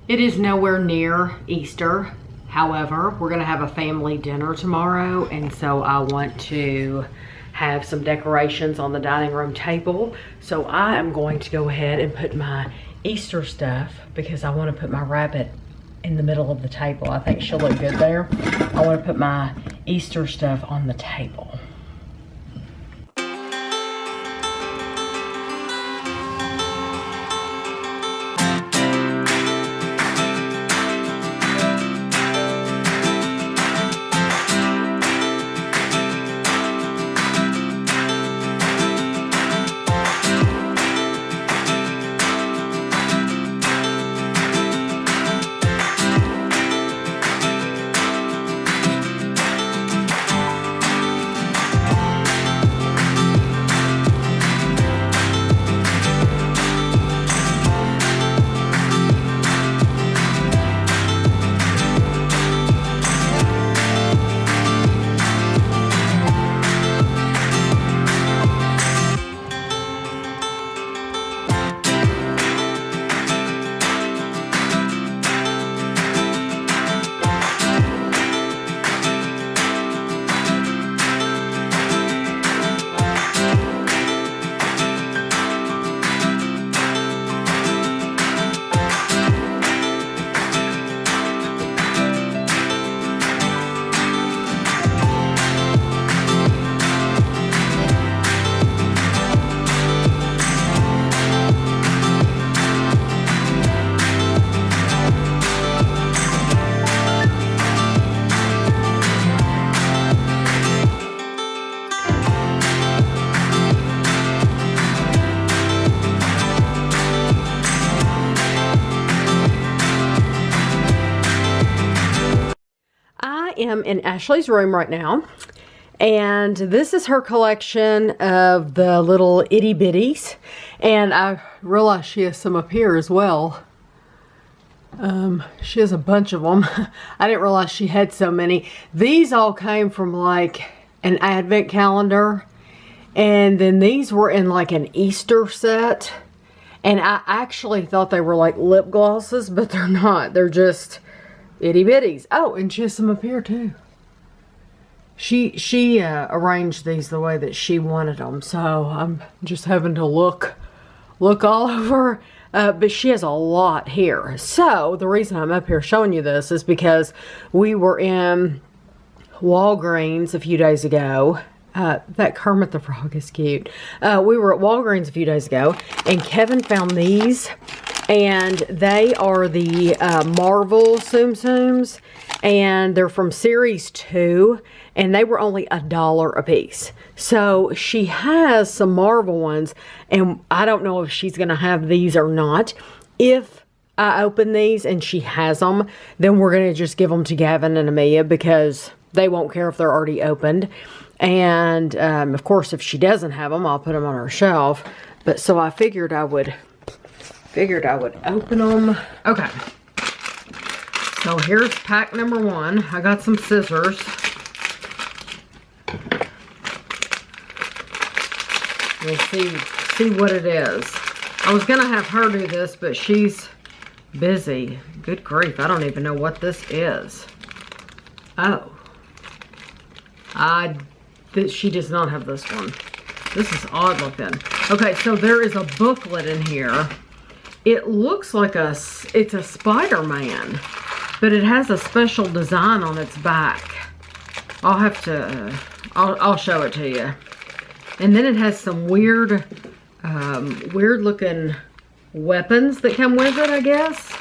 It is nowhere near Easter. However, we're gonna have a family dinner tomorrow, and so I want to have some decorations on the dining room table. So I am going to go ahead and put my Easter stuff, because I want to put my rabbit in the middle of the table. I think she'll look good there. I want to put my Easter stuff on the table. Am in Ashley's room right now, and this is her collection of the little itty bitties, and I realize she has some up here as well. She has a bunch of them. I didn't realize she had so many. These all came from like an advent calendar, and then these were in like an Easter set, and I actually thought they were like lip glosses, but they're not. They're just itty bitties. Oh, and she has some up here too. She arranged these the way that she wanted them, so I'm just having to look all over. But she has a lot here. So the reason I'm up here showing you this is because we were in Walgreens a few days ago. That Kermit the Frog is cute. We were at Walgreens a few days ago, and Kevin found these, and they are the Marvel Tsum Tsums, and they're from series 2, and they were only $1 a piece. So she has some Marvel ones, and I don't know if she's gonna have these or not. If I open these and she has them, then we're gonna just give them to Gavin and Amelia, because they won't care if they're already opened. And of course, if she doesn't have them, I'll put them on her shelf. But so I figured I would open them. Okay. So here's pack number 1. I got some scissors. We'll see what it is. I was gonna have her do this, but she's busy. Good grief, I don't even know what this is. Oh. She does not have this one. This is odd looking. Okay, so there is a booklet in here. It looks like it's a Spider-Man, but it has a special design on its back. I'll have to, I'll show it to you. And then it has some weird looking weapons that come with it, I guess.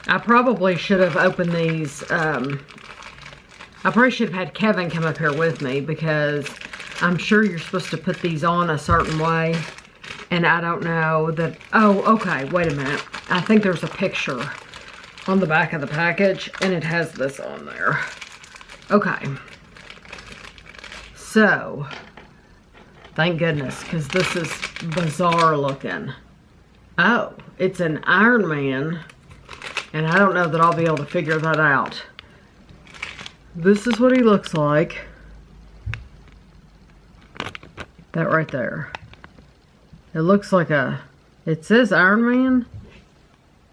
I probably should have opened these, I probably should have had Kevin come up here with me, because I'm sure you're supposed to put these on a certain way. And I don't know that, oh, okay, wait a minute. I think there's a picture on the back of the package, and it has this on there. Okay. So, thank goodness, because this is bizarre looking. Oh, it's an Iron Man, and I don't know that I'll be able to figure that out. This is what he looks like. That right there. It looks like it says Iron Man,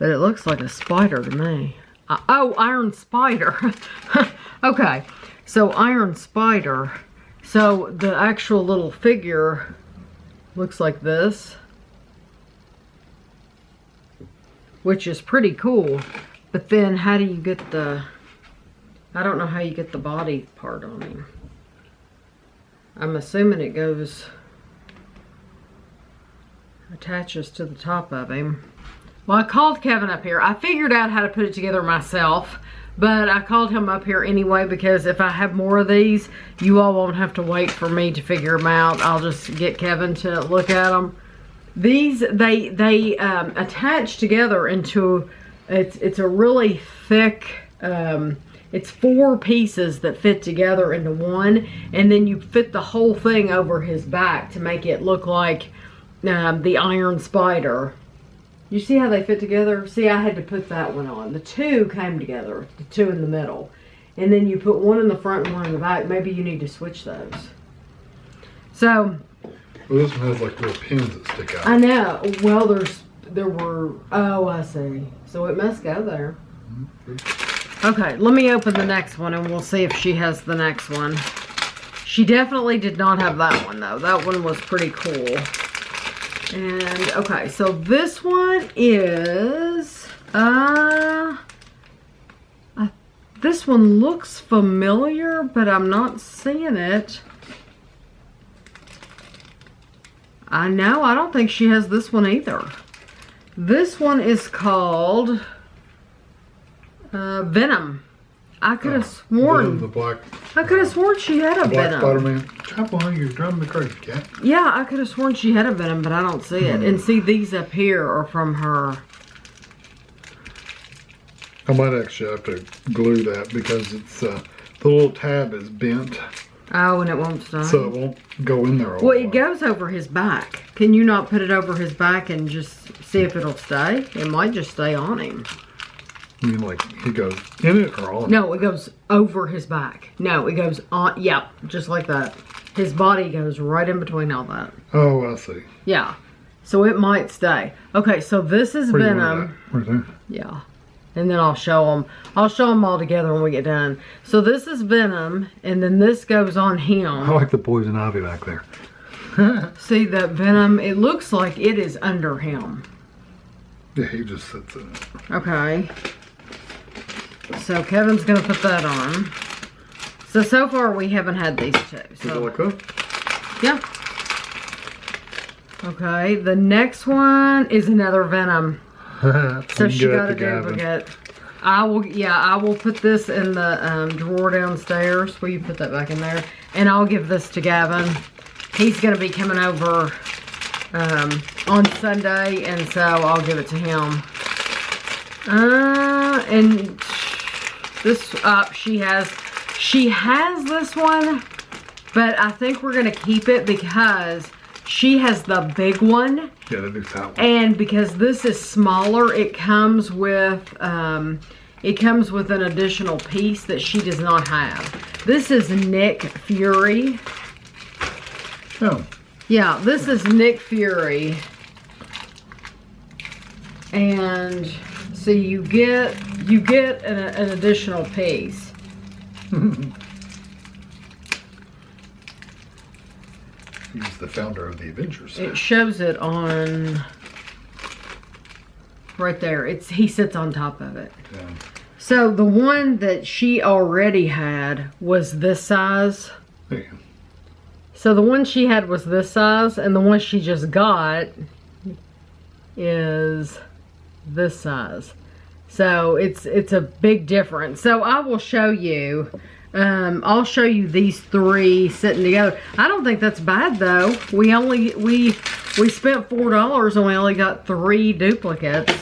but it looks like a spider to me. Oh, iron spider. Okay, so iron spider. So the actual little figure looks like this, which is pretty cool. But then how do you get the, I don't know how you get the body part on him. I'm assuming it goes, attaches to the top of him. Well, I called Kevin up here. I figured out how to put it together myself, but I called him up here anyway because if I have more of these, you all won't have to wait for me to figure them out. I'll just get Kevin to look at them. These, they attach together into, it's a really thick, it's 4 pieces that fit together into one, and then you fit the whole thing over his back to make it look like the iron spider. You see how they fit together? See, I had to put that one on. The 2 came together, the 2 in the middle. And then you put one in the front and one in the back. Maybe you need to switch those. So. Well, this one has like little pins that stick out. I know. Well, there were, oh, I see. So it must go there. Mm-hmm. Okay, let me open the next one and we'll see if she has the next one. She definitely did not have that one though. That one was pretty cool. And okay, so this one is this one looks familiar, but I'm not seeing it. I know, I don't think she has this one either. This one is called Venom. I could have sworn. The black. I could have sworn she had a Black Venom. Spider-Man. Chop on your drum the crazy cat. Yeah, I could have sworn she had a Venom, but I don't see it. And see, these up here are from her. I might actually have to glue that because it's the little tab is bent. Oh, and it won't stay. So it won't go in there all Well, it goes over his back. Can you not put it over his back and just see if it'll stay? It might just stay on him. I mean, like, he goes in it or on it? No, it goes over his back. No, it goes on, yeah, just like that. His body goes right in between all that. Oh, I see. Yeah, so it might stay. Okay, so this is Venom. Right there. Yeah, and then I'll show them. I'll show them all together when we get done. So this is Venom, and then this goes on him. I like the poison ivy back there. See that Venom, it looks like it is under him. Yeah, he just sits in it. Okay. So Kevin's gonna put that on. So far we haven't had these 2. So. Is it like that? Yeah. Okay, the next one is another Venom. So she got a duplicate. I will put this in the drawer downstairs. Will you put that back in there? And I'll give this to Gavin. He's gonna be coming over on Sunday, and so I'll give it to him. And this she has this one, but I think we're gonna keep it because she has the big one. Yeah, that is that one. And because this is smaller, it comes with an additional piece that she does not have. This is Nick Fury. Oh. Yeah, this is Nick Fury. And so you get an additional piece. He's the founder of the Avengers. It shows it on right there. He sits on top of it. Yeah. So the one that she already had was this size. Yeah. So the one she had was this size, and the one she just got is this size. So it's a big difference. So I will show you. I'll show you these 3 sitting together. I don't think that's bad though. We spent $4 and we only got 3 duplicates.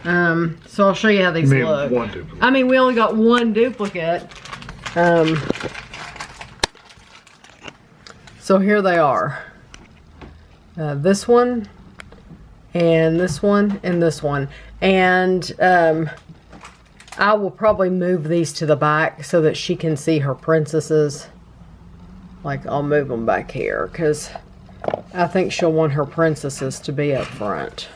So I'll show you how these look. One duplicate. I mean, we only got 1 duplicate. So here they are. This one, and this one, and this one. And I will probably move these to the back so that she can see her princesses. Like, I'll move them back here because I think she'll want her princesses to be up front.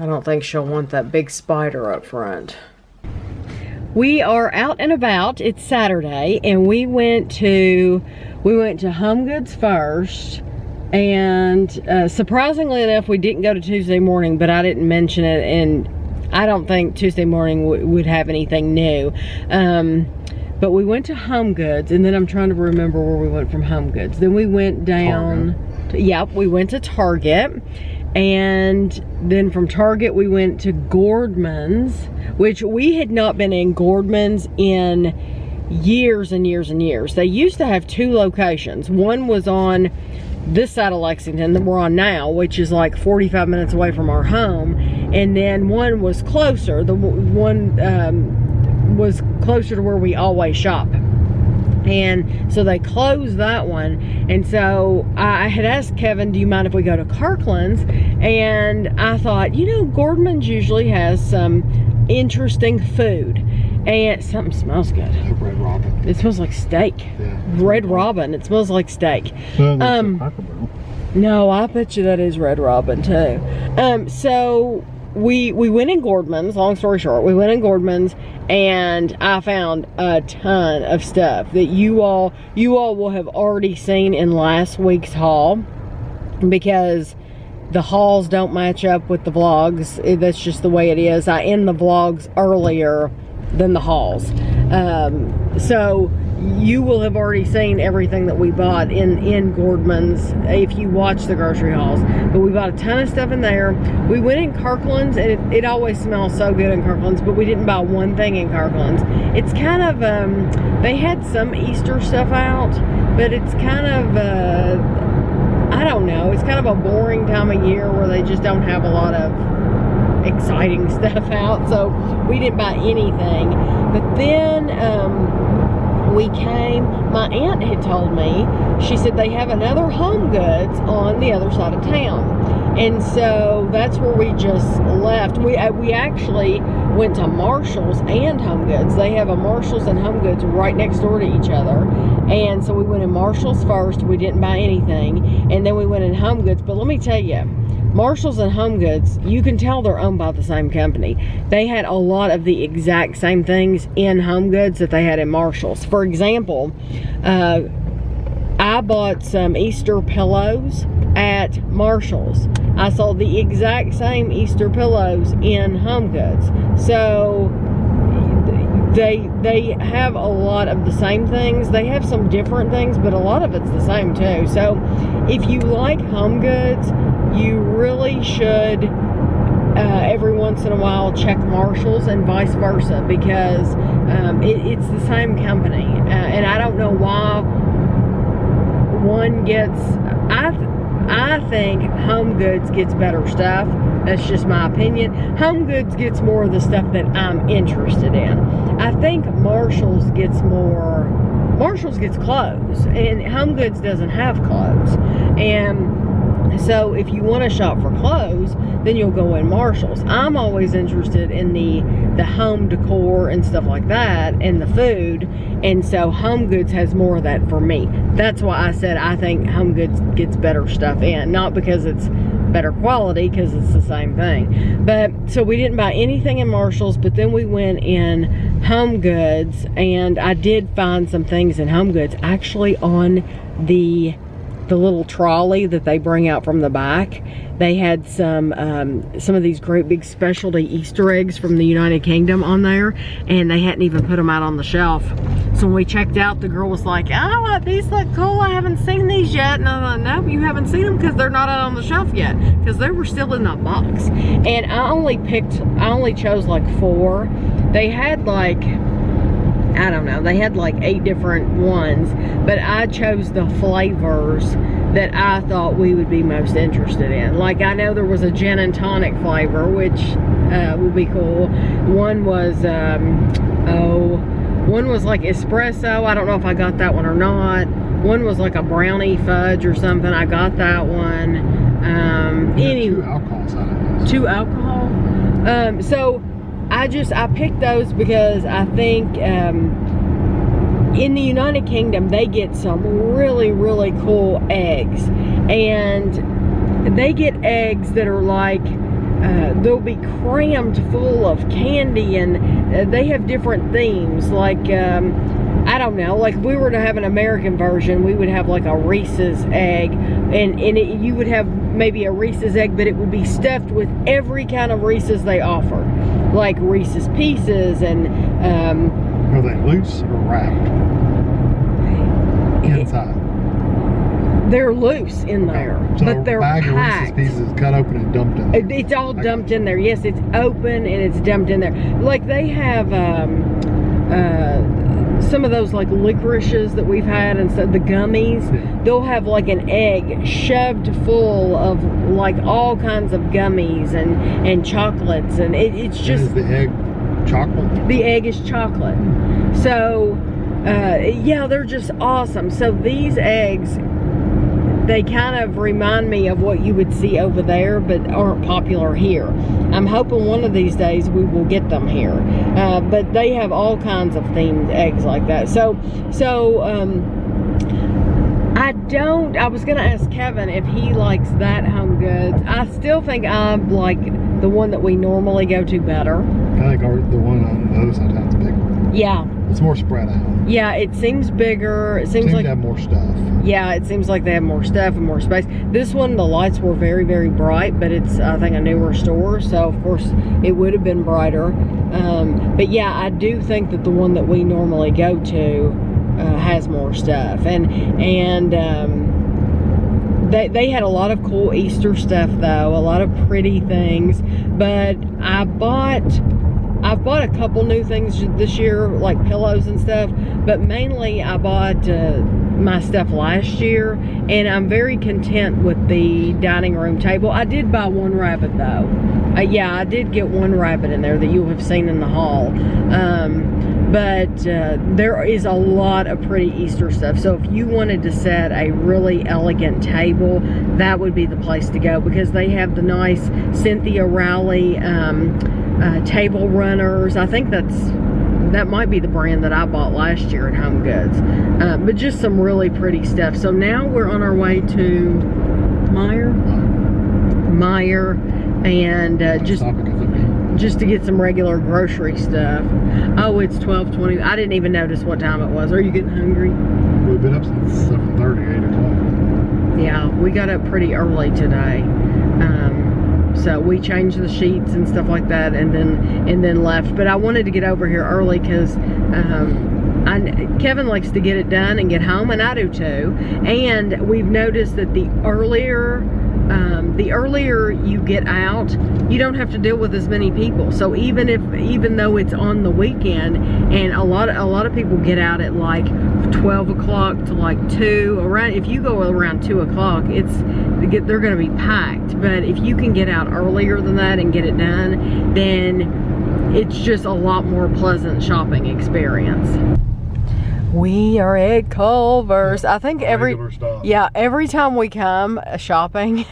I don't think she'll want that big spider up front. We are out and about. It's Saturday, and we went to Home Goods first. And surprisingly enough, we didn't go to Tuesday morning, but I didn't mention it, and I don't think Tuesday morning would have anything new. But we went to Home Goods, and then I'm trying to remember where we went from Home Goods. Then we went down, we went to Target, and then from Target we went to Gordman's, which we had not been in Gordman's in years and years and years. They used to have 2 locations. One was on this side of Lexington that we're on now, which is like 45 minutes away from our home, and then one was closer. The one was closer to where we always shop, and so they closed that one. And so I had asked Kevin, do you mind if we go to Kirkland's? And I thought, you know, Gordman's usually has some interesting food, and something smells good. Red Robin. It smells like steak. Yeah. Red Robin. It smells like steak. No, I bet you that is Red Robin too. So we went in Gordman's. Long story short, we went in Gordman's, and I found a ton of stuff that you all will have already seen in last week's haul, because the hauls don't match up with the vlogs. That's just the way it is. I end the vlogs earlier than the hauls. So you will have already seen everything that we bought in Gordman's if you watch the grocery hauls. But we bought a ton of stuff in there. We went in Kirkland's, and it always smells so good in Kirkland's, but we didn't buy one thing in Kirkland's. It's kind of, they had some Easter stuff out, but it's kind of, I don't know, it's kind of a boring time of year where they just don't have a lot of exciting stuff out, so we didn't buy anything. But then we came, my aunt had told me, she said they have another Home Goods on the other side of town, and so that's where we just left. We actually went to Marshall's and Home Goods. They have a Marshall's and Home Goods right next door to each other, and so we went in Marshall's first. We didn't buy anything, and then we went in Home Goods. But let me tell you, Marshall's and Home Goods, you can tell they're owned by the same company. They had a lot of the exact same things in Home Goods that they had in Marshall's. For example, I bought some Easter pillows at Marshall's. I saw the exact same Easter pillows in Home Goods. So they have a lot of the same things. They have some different things, but a lot of it's the same too. So if you like Home Goods, you really should every once in a while check Marshall's and vice versa, because it's the same company, and I don't know why one gets, I think Home Goods gets better stuff. That's just my opinion. Home Goods gets more of the stuff that I'm interested in. I think Marshall's gets clothes, and Home Goods doesn't have clothes. And so if you want to shop for clothes, then you'll go in Marshall's. I'm always interested in the home decor and stuff like that, and the food, and so Home Goods has more of that for me. That's why I said I think Home Goods gets better stuff in, not because it's better quality, because it's the same thing. But so we didn't buy anything in Marshall's, but then we went in Home Goods, and I did find some things in Home Goods actually on the little trolley that they bring out from the back. They had some of these great big specialty Easter eggs from the United Kingdom on there, and they hadn't even put them out on the shelf. So when we checked out, the girl was like, oh, these look cool, I haven't seen these yet. And I'm like, no, you haven't seen them because they're not out on the shelf yet, because they were still in that box. And I only chose like 4. They had like, I don't know, they had like 8 different ones, but I chose the flavors that I thought we would be most interested in. Like, I know there was a gin and tonic flavor, which will be cool. One was like espresso. I don't know if I got that one or not. One was like a brownie fudge or something. I got that one. 2 alcohols out of this. 2 alcohol. So I picked those because I think in the United Kingdom they get some really, really cool eggs, and they get eggs that are like they'll be crammed full of candy, and they have different themes. Like, I don't know, like if we were to have an American version, we would have like a Reese's egg, and you would have maybe a Reese's egg, but it would be stuffed with every kind of Reese's they offer, like Reese's Pieces, and Are they loose or wrapped inside? They're loose in there, So but they're a bag packed. of Reese's Pieces cut open and dumped in there. It's all dumped in there. Yes, it's open and it's dumped in there. Like they have some of those like licorices that we've had, and so the gummies, Yeah. they'll have like an egg shoved full of like all kinds of gummies and chocolates, and it's just Is the egg chocolate? the egg is chocolate. So yeah, they're just awesome. So these eggs, they kind of remind me of what you would see over there, but aren't popular here. I'm hoping one of these days we will get them here. But they have all kinds of themed eggs like that. So I was gonna ask Kevin if he likes that Home Goods. I still think I like the one that we normally go to better. I think the one on the other side of town's bigger. Yeah. It's more spread out. Yeah, it seems bigger. It seems like to have more stuff. Yeah, it seems like they have more stuff and more space. This one, the lights were very, very bright, but it's, I think, a newer store, so of course it would have been brighter. But yeah, I do think that the one that we normally go to has more stuff. And they had a lot of cool Easter stuff, though, a lot of pretty things. But I've bought a couple new things this year, like pillows and stuff, but mainly I bought my stuff last year, and I'm very content with the dining room table. I did buy one rabbit, though. Yeah, I did get one rabbit in there that you have seen in the haul. But there is a lot of pretty Easter stuff. So if you wanted to set a really elegant table, that would be the place to go, because they have the nice Cynthia Rowley table runners. I think that might be the brand that I bought last year at Home Goods. But just some really pretty stuff. So now we're on our way to Meyer, and just to get some regular grocery stuff. Oh, it's 12:20. I didn't even notice what time it was. Are you getting hungry? We've been up since 7:30, 8 o'clock. Yeah, we got up pretty early today. So we changed the sheets and stuff like that, and then left. But I wanted to get over here early because Kevin likes to get it done and get home, and I do too. And we've noticed that the earlier you get out, you don't have to deal with as many people. So even though it's on the weekend, and a lot of people get out at like 12 o'clock to like 2, around, if you go around 2 o'clock, they're going to be packed. But if you can get out earlier than that and get it done, then it's just a lot more pleasant shopping experience. We are at Culver's. I think every time we come shopping,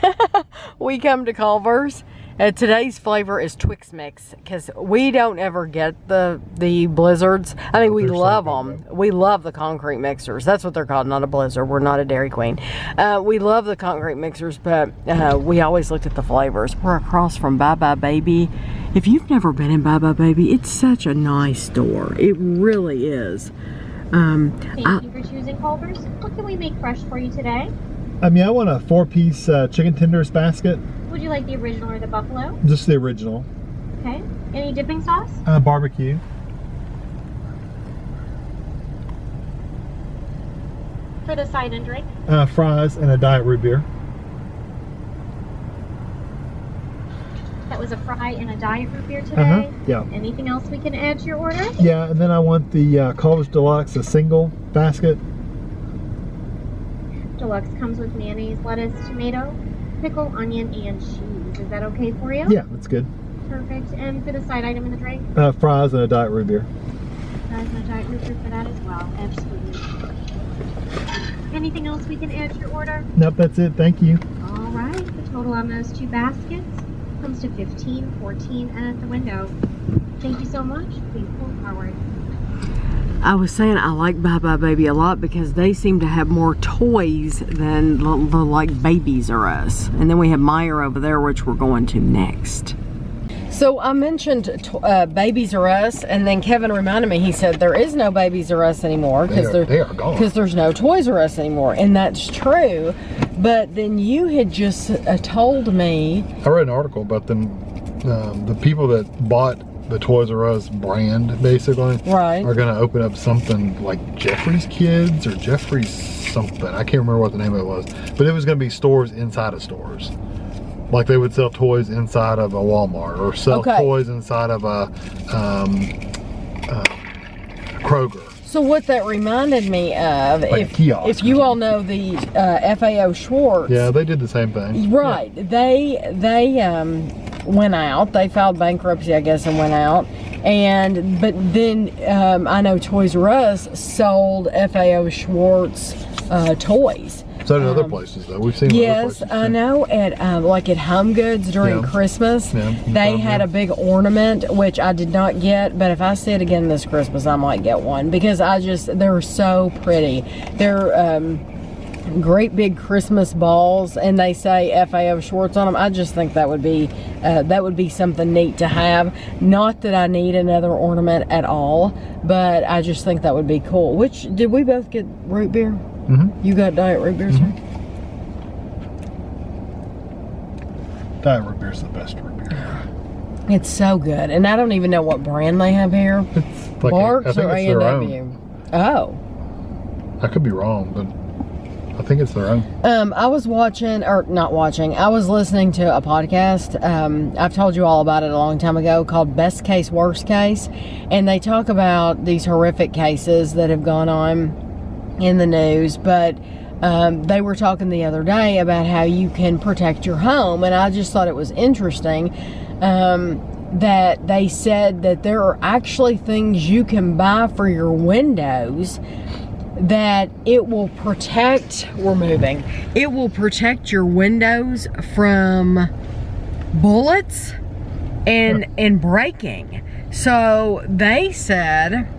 we come to Culver's. Today's flavor is Twix Mix, because we don't ever get the blizzards. I mean, we love them. We love the concrete mixers. That's what they're called, not a blizzard. We're not a Dairy Queen. We love the concrete mixers, but we always looked at the flavors. We're across from Bye Bye Baby. If you've never been in Bye Bye Baby, it's such a nice store. It really is. Thank you for choosing Culver's. What can we make fresh for you today? I want a 4-piece chicken tenders basket. Would you like the original or the buffalo? Just the original. Okay. Any dipping sauce? Barbecue. For the side and drink? Fries and a diet root beer. That was a fry and a diet root beer today? Yeah. Anything else we can add to your order? Yeah, and then I want the Culver's Deluxe, a single basket. Deluxe comes with mayonnaise, lettuce, tomato, pickle, onion, and cheese. Is that okay for you? Yeah, that's good. Perfect. And for the side item in the drink? Fries and a diet root beer. Fries and a diet root beer for that as well. Absolutely. Anything else we can add to your order? Nope, that's it. Thank you. All right. The total on those 2 baskets comes to $15.14 at the window. Thank you so much. Please pull forward. I was saying I like Bye Bye Baby a lot because they seem to have more toys than the like Babies R Us. And then we have Meyer over there, which we're going to next. So I mentioned Babies R Us, and then Kevin reminded me. He said there is no Babies R Us anymore because they are gone. Because there's no Toys R Us anymore, and that's true. But then you had just told me. I read an article about them. The people that bought the Toys R Us brand, basically, right, are going to open up something like Jeffrey's Kids or Jeffrey's something. I can't remember what the name of it was, but it was going to be stores inside of stores. Like they would sell toys inside of a Walmart or sell toys inside of a Kroger. So what that reminded me of, like if you all know the FAO Schwartz. Yeah, they did the same thing. Right. Yeah. They went out. They filed bankruptcy, I guess, and went out. But then I know Toys R Us sold FAO Schwartz toys. So did other places, though. We've seen yes, other places, I know. At like at Home Goods during Christmas, they had a big ornament, which I did not get. But if I see it again this Christmas, I might get one because they're so pretty. They're great big Christmas balls, and they say FAO Schwartz on them. I just think that would be something neat to have. Not that I need another ornament at all, but I just think that would be cool. Which did we both get root beer? Mm-hmm. You got diet root beer, sir? Diet root beer is the best root beer. It's so good, and I don't even know what brand they have here. It's like Barks or A&W? Oh. I could be wrong, but I think it's their own. I was watching, or not watching, I was listening to a podcast. I've told you all about it a long time ago, called Best Case, Worst Case. And they talk about these horrific cases that have gone on in the news, but they were talking the other day about how you can protect your home, and I just thought it was interesting that they said that there are actually things you can buy for your windows that it will protect. It will protect your windows from bullets and breaking. So they said,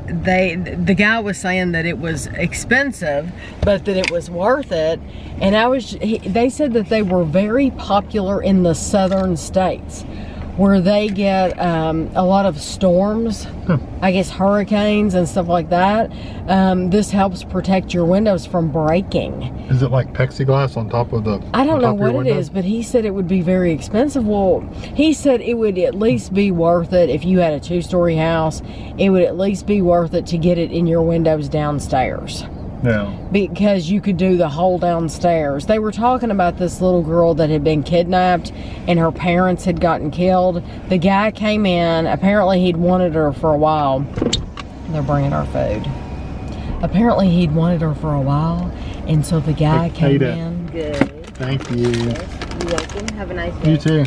the guy was saying that it was expensive, but that it was worth it. And they said that they were very popular in the southern states, where they get a lot of storms, I guess hurricanes and stuff like that. This helps protect your windows from breaking. Is it like plexiglass on top of the I don't know what it is, but he said it would be very expensive. Well, he said it would at least be worth it if you had a 2-story house. It would at least be worth it to get it in your windows downstairs. Yeah. Because you could do the whole downstairs. They were talking about this little girl that had been kidnapped and her parents had gotten killed. The guy came in. Apparently he'd wanted her for a while. They're bringing our food. Apparently he'd wanted her for a while, and so the guy came in. Good. Thank you. You're welcome. Have a nice day. You too.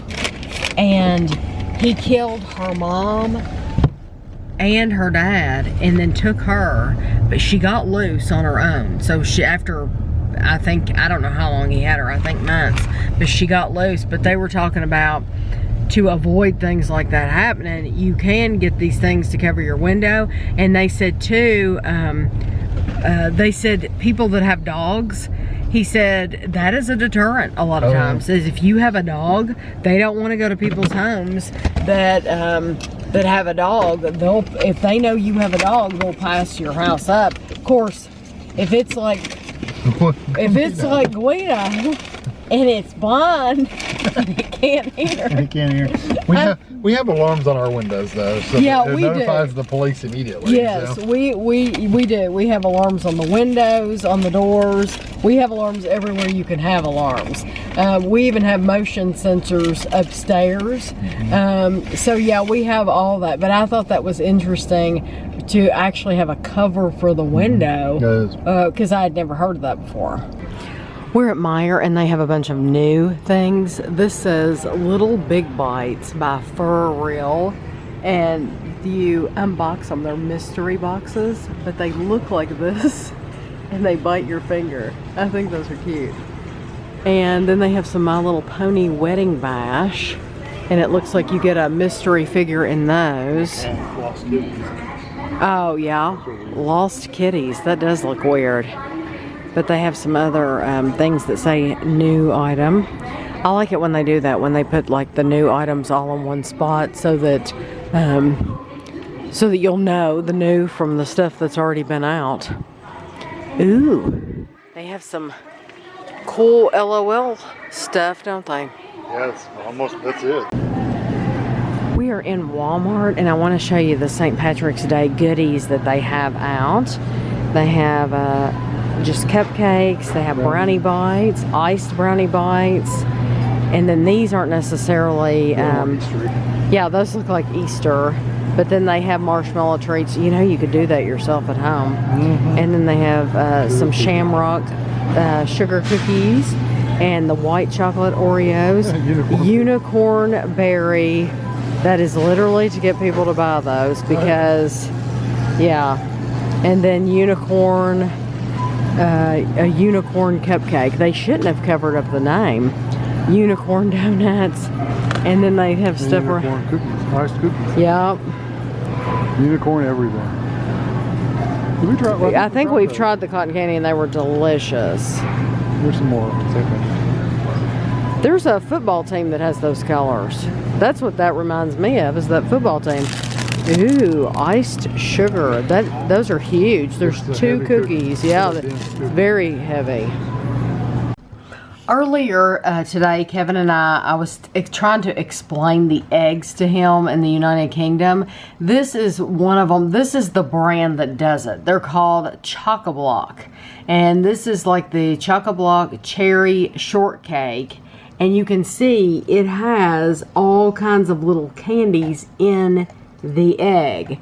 And he killed her mom and her dad, and then took her, but she got loose on her own. So she, after, I don't know how long he had her, I think months, but she got loose. But they were talking about, to avoid things like that happening, you can get these things to cover your window. And they said too, they said people that have dogs, he said that is a deterrent a lot of times. Is if you have a dog, they don't want to go to people's homes that have a dog. If they know you have a dog, they'll pass your house up. Of course, if it's like Guido and it's blind, it can't hear. It can't hear. We have alarms on our windows though, so it notifies the police immediately. Yes, so. we do. We have alarms on the windows, on the doors. We have alarms everywhere you can have alarms. We even have motion sensors upstairs. So yeah, we have all that. But I thought that was interesting to actually have a cover for the window, because I had never heard of that before. We're at Meyer, and they have a bunch of new things. This says Little Big Bites by Fur Real, and you unbox them. They're mystery boxes, but they look like this, and they bite your finger. I think those are cute. And then they have some My Little Pony Wedding Bash, and it looks like you get a mystery figure in those. Oh, yeah. Lost kitties. That does look weird. But they have some other things that say new item. I like it when they do that, when they put like the new items all in one spot so that you'll know the new from the stuff that's already been out. Ooh. They have some cool LOL stuff, don't they? Yeah, that's it. We are in Walmart, and I want to show you the St. Patrick's Day goodies that they have out. They have just cupcakes, they have brownie bites, iced brownie bites, and then these aren't necessarily, yeah, those look like Easter, but then they have marshmallow treats. You know, you could do that yourself at home. And then they have some shamrock sugar cookies, and the white chocolate Oreos, unicorn berry. That is literally to get people to buy those because, yeah. And then unicorn, a unicorn cupcake. They shouldn't have covered up the name. Unicorn donuts. And then they have stuff around. Unicorn cookies, iced cookies. Yep. Unicorn everything. Did we try? I think we've tried the cotton candy and they were delicious. Here's some more. There's a football team that has those colors. That's what that reminds me of, is that football team. Ooh, iced sugar. Those are huge. There's 2 cookies. Yeah, very heavy. Earlier today, Kevin and I was trying to explain the eggs to him in the United Kingdom. This is one of them. This is the brand that does it. They're called Choco-Block. And this is like the Choco-Block cherry shortcake. And you can see it has all kinds of little candies in the egg.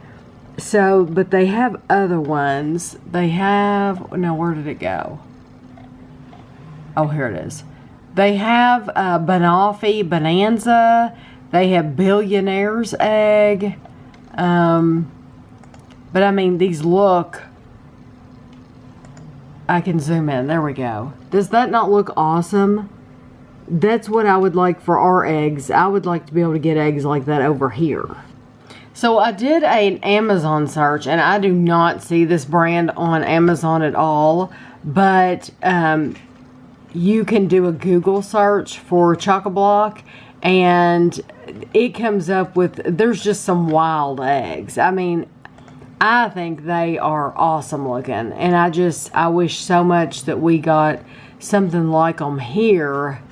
So, but they have other ones. They have, now where did it go? Oh, here it is. They have Banoffee Bonanza. They have Billionaire's Egg. But I mean, these look, I can zoom in. There we go. Does that not look awesome? That's what I would like for our eggs. I would like to be able to get eggs like that over here. So I did an Amazon search, and I do not see this brand on Amazon at all. But you can do a Google search for Choco-Block, and it comes up with, there's just some wild eggs. I mean, I think they are awesome looking. And I wish so much that we got something like them here,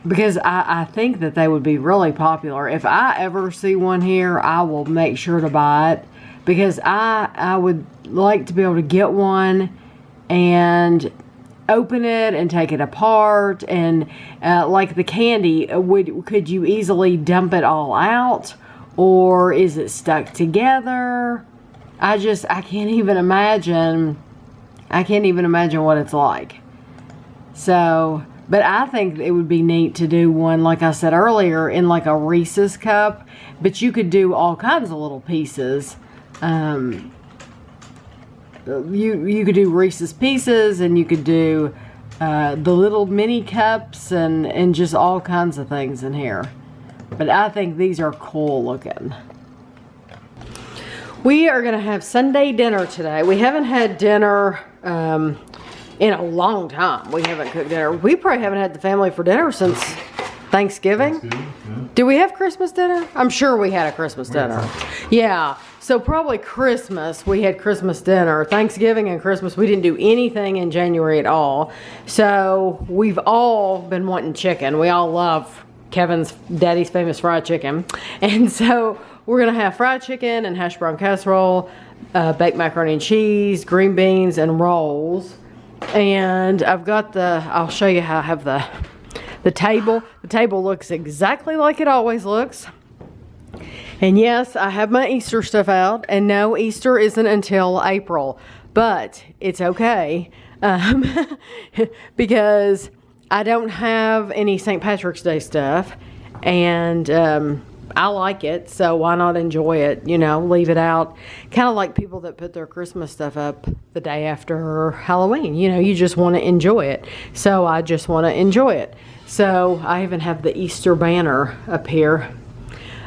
because I think that they would be really popular. If I ever see one here, I will make sure to buy it, because I would like to be able to get one and open it and take it apart, and like the candy, could you easily dump it all out, or is it stuck together? I can't even imagine what it's like. So, but I think it would be neat to do one, like I said earlier, in like a Reese's cup. But you could do all kinds of little pieces. You could do Reese's Pieces, and you could do the little mini cups, and just all kinds of things in here. But I think these are cool looking. We are going to have Sunday dinner today. We haven't had dinner in a long time. We haven't cooked dinner. We probably haven't had the family for dinner since Thanksgiving. Yeah. Do we have Christmas dinner? I'm sure we had a Christmas dinner. Yeah, so probably Christmas, we had Christmas dinner. Thanksgiving and Christmas, we didn't do anything in January at all. So we've all been wanting chicken. We all love Kevin's Daddy's Famous Fried Chicken. And so we're gonna have fried chicken and hash brown casserole, baked macaroni and cheese, green beans, and rolls. And I've got I'll show you how I have the table. The table looks exactly like it always looks. And yes, I have my Easter stuff out. And no, Easter isn't until April. But it's okay. Because I don't have any St. Patrick's Day stuff. And I like it. So why not enjoy it? You know, leave it out. Kind of like people that put their Christmas stuff up the day after Halloween. You know, you just want to enjoy it. So I just want to enjoy it. So I even have the Easter banner up here.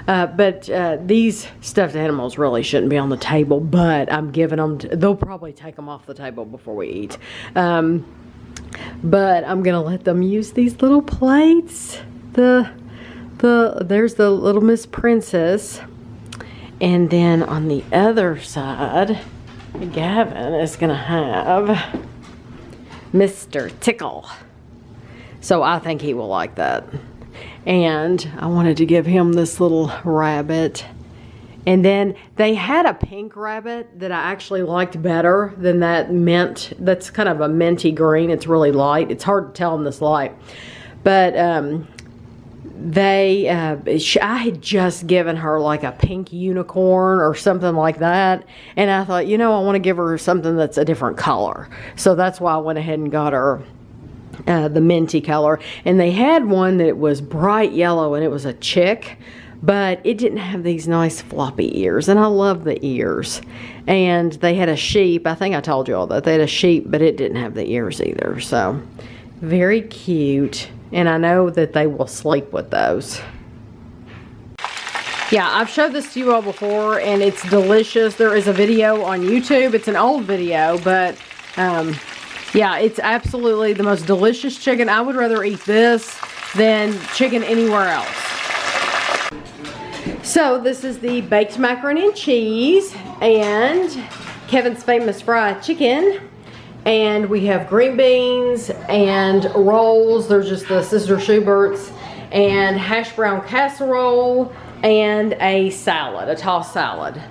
But these stuffed animals really shouldn't be on the table, but I'm giving them, they'll probably take them off the table before we eat. But I'm gonna let them use these little plates. There's the little Miss Princess. And then on the other side, Gavin is gonna have Mr. Tickle. So I think he will like that. And I wanted to give him this little rabbit. And then they had a pink rabbit that I actually liked better than that mint. That's kind of a minty green. It's really light. It's hard to tell in this light. But I had just given her like a pink unicorn or something like that. And I thought, you know, I want to give her something that's a different color. So that's why I went ahead and got her the minty color. And they had one that was bright yellow and it was a chick. But it didn't have these nice floppy ears, and I love the ears. And they had a sheep. I think I told you all that. They had a sheep, but it didn't have the ears either. So, very cute. And I know that they will sleep with those. Yeah, I've showed this to you all before, and it's delicious. There is a video on YouTube. It's an old video, but yeah, it's absolutely the most delicious chicken. I would rather eat this than chicken anywhere else. So this is the baked macaroni and cheese and Kevin's famous fried chicken. And we have green beans and rolls. There's just the Sister Schubert's and hash brown casserole and a salad, a tossed salad.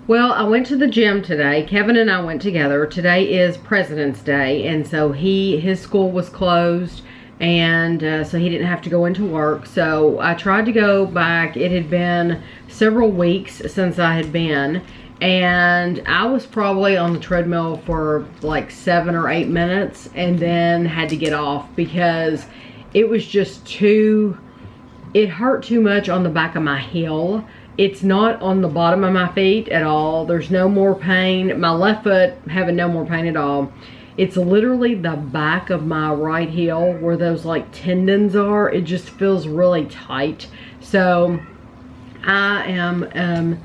Well, I went to the gym today. Kevin and I went together. Today is President's Day, and so his school was closed. And so he didn't have to go into work. So I tried to go back. It had been several weeks since I had been. And I was probably on the treadmill for like 7 or 8 minutes. And then had to get off because it was just it hurt too much on the back of my heel. It's not on the bottom of my feet at all. There's no more pain. My left foot having no more pain at all. It's literally the back of my right heel where those like tendons are. It just feels really tight. So I am,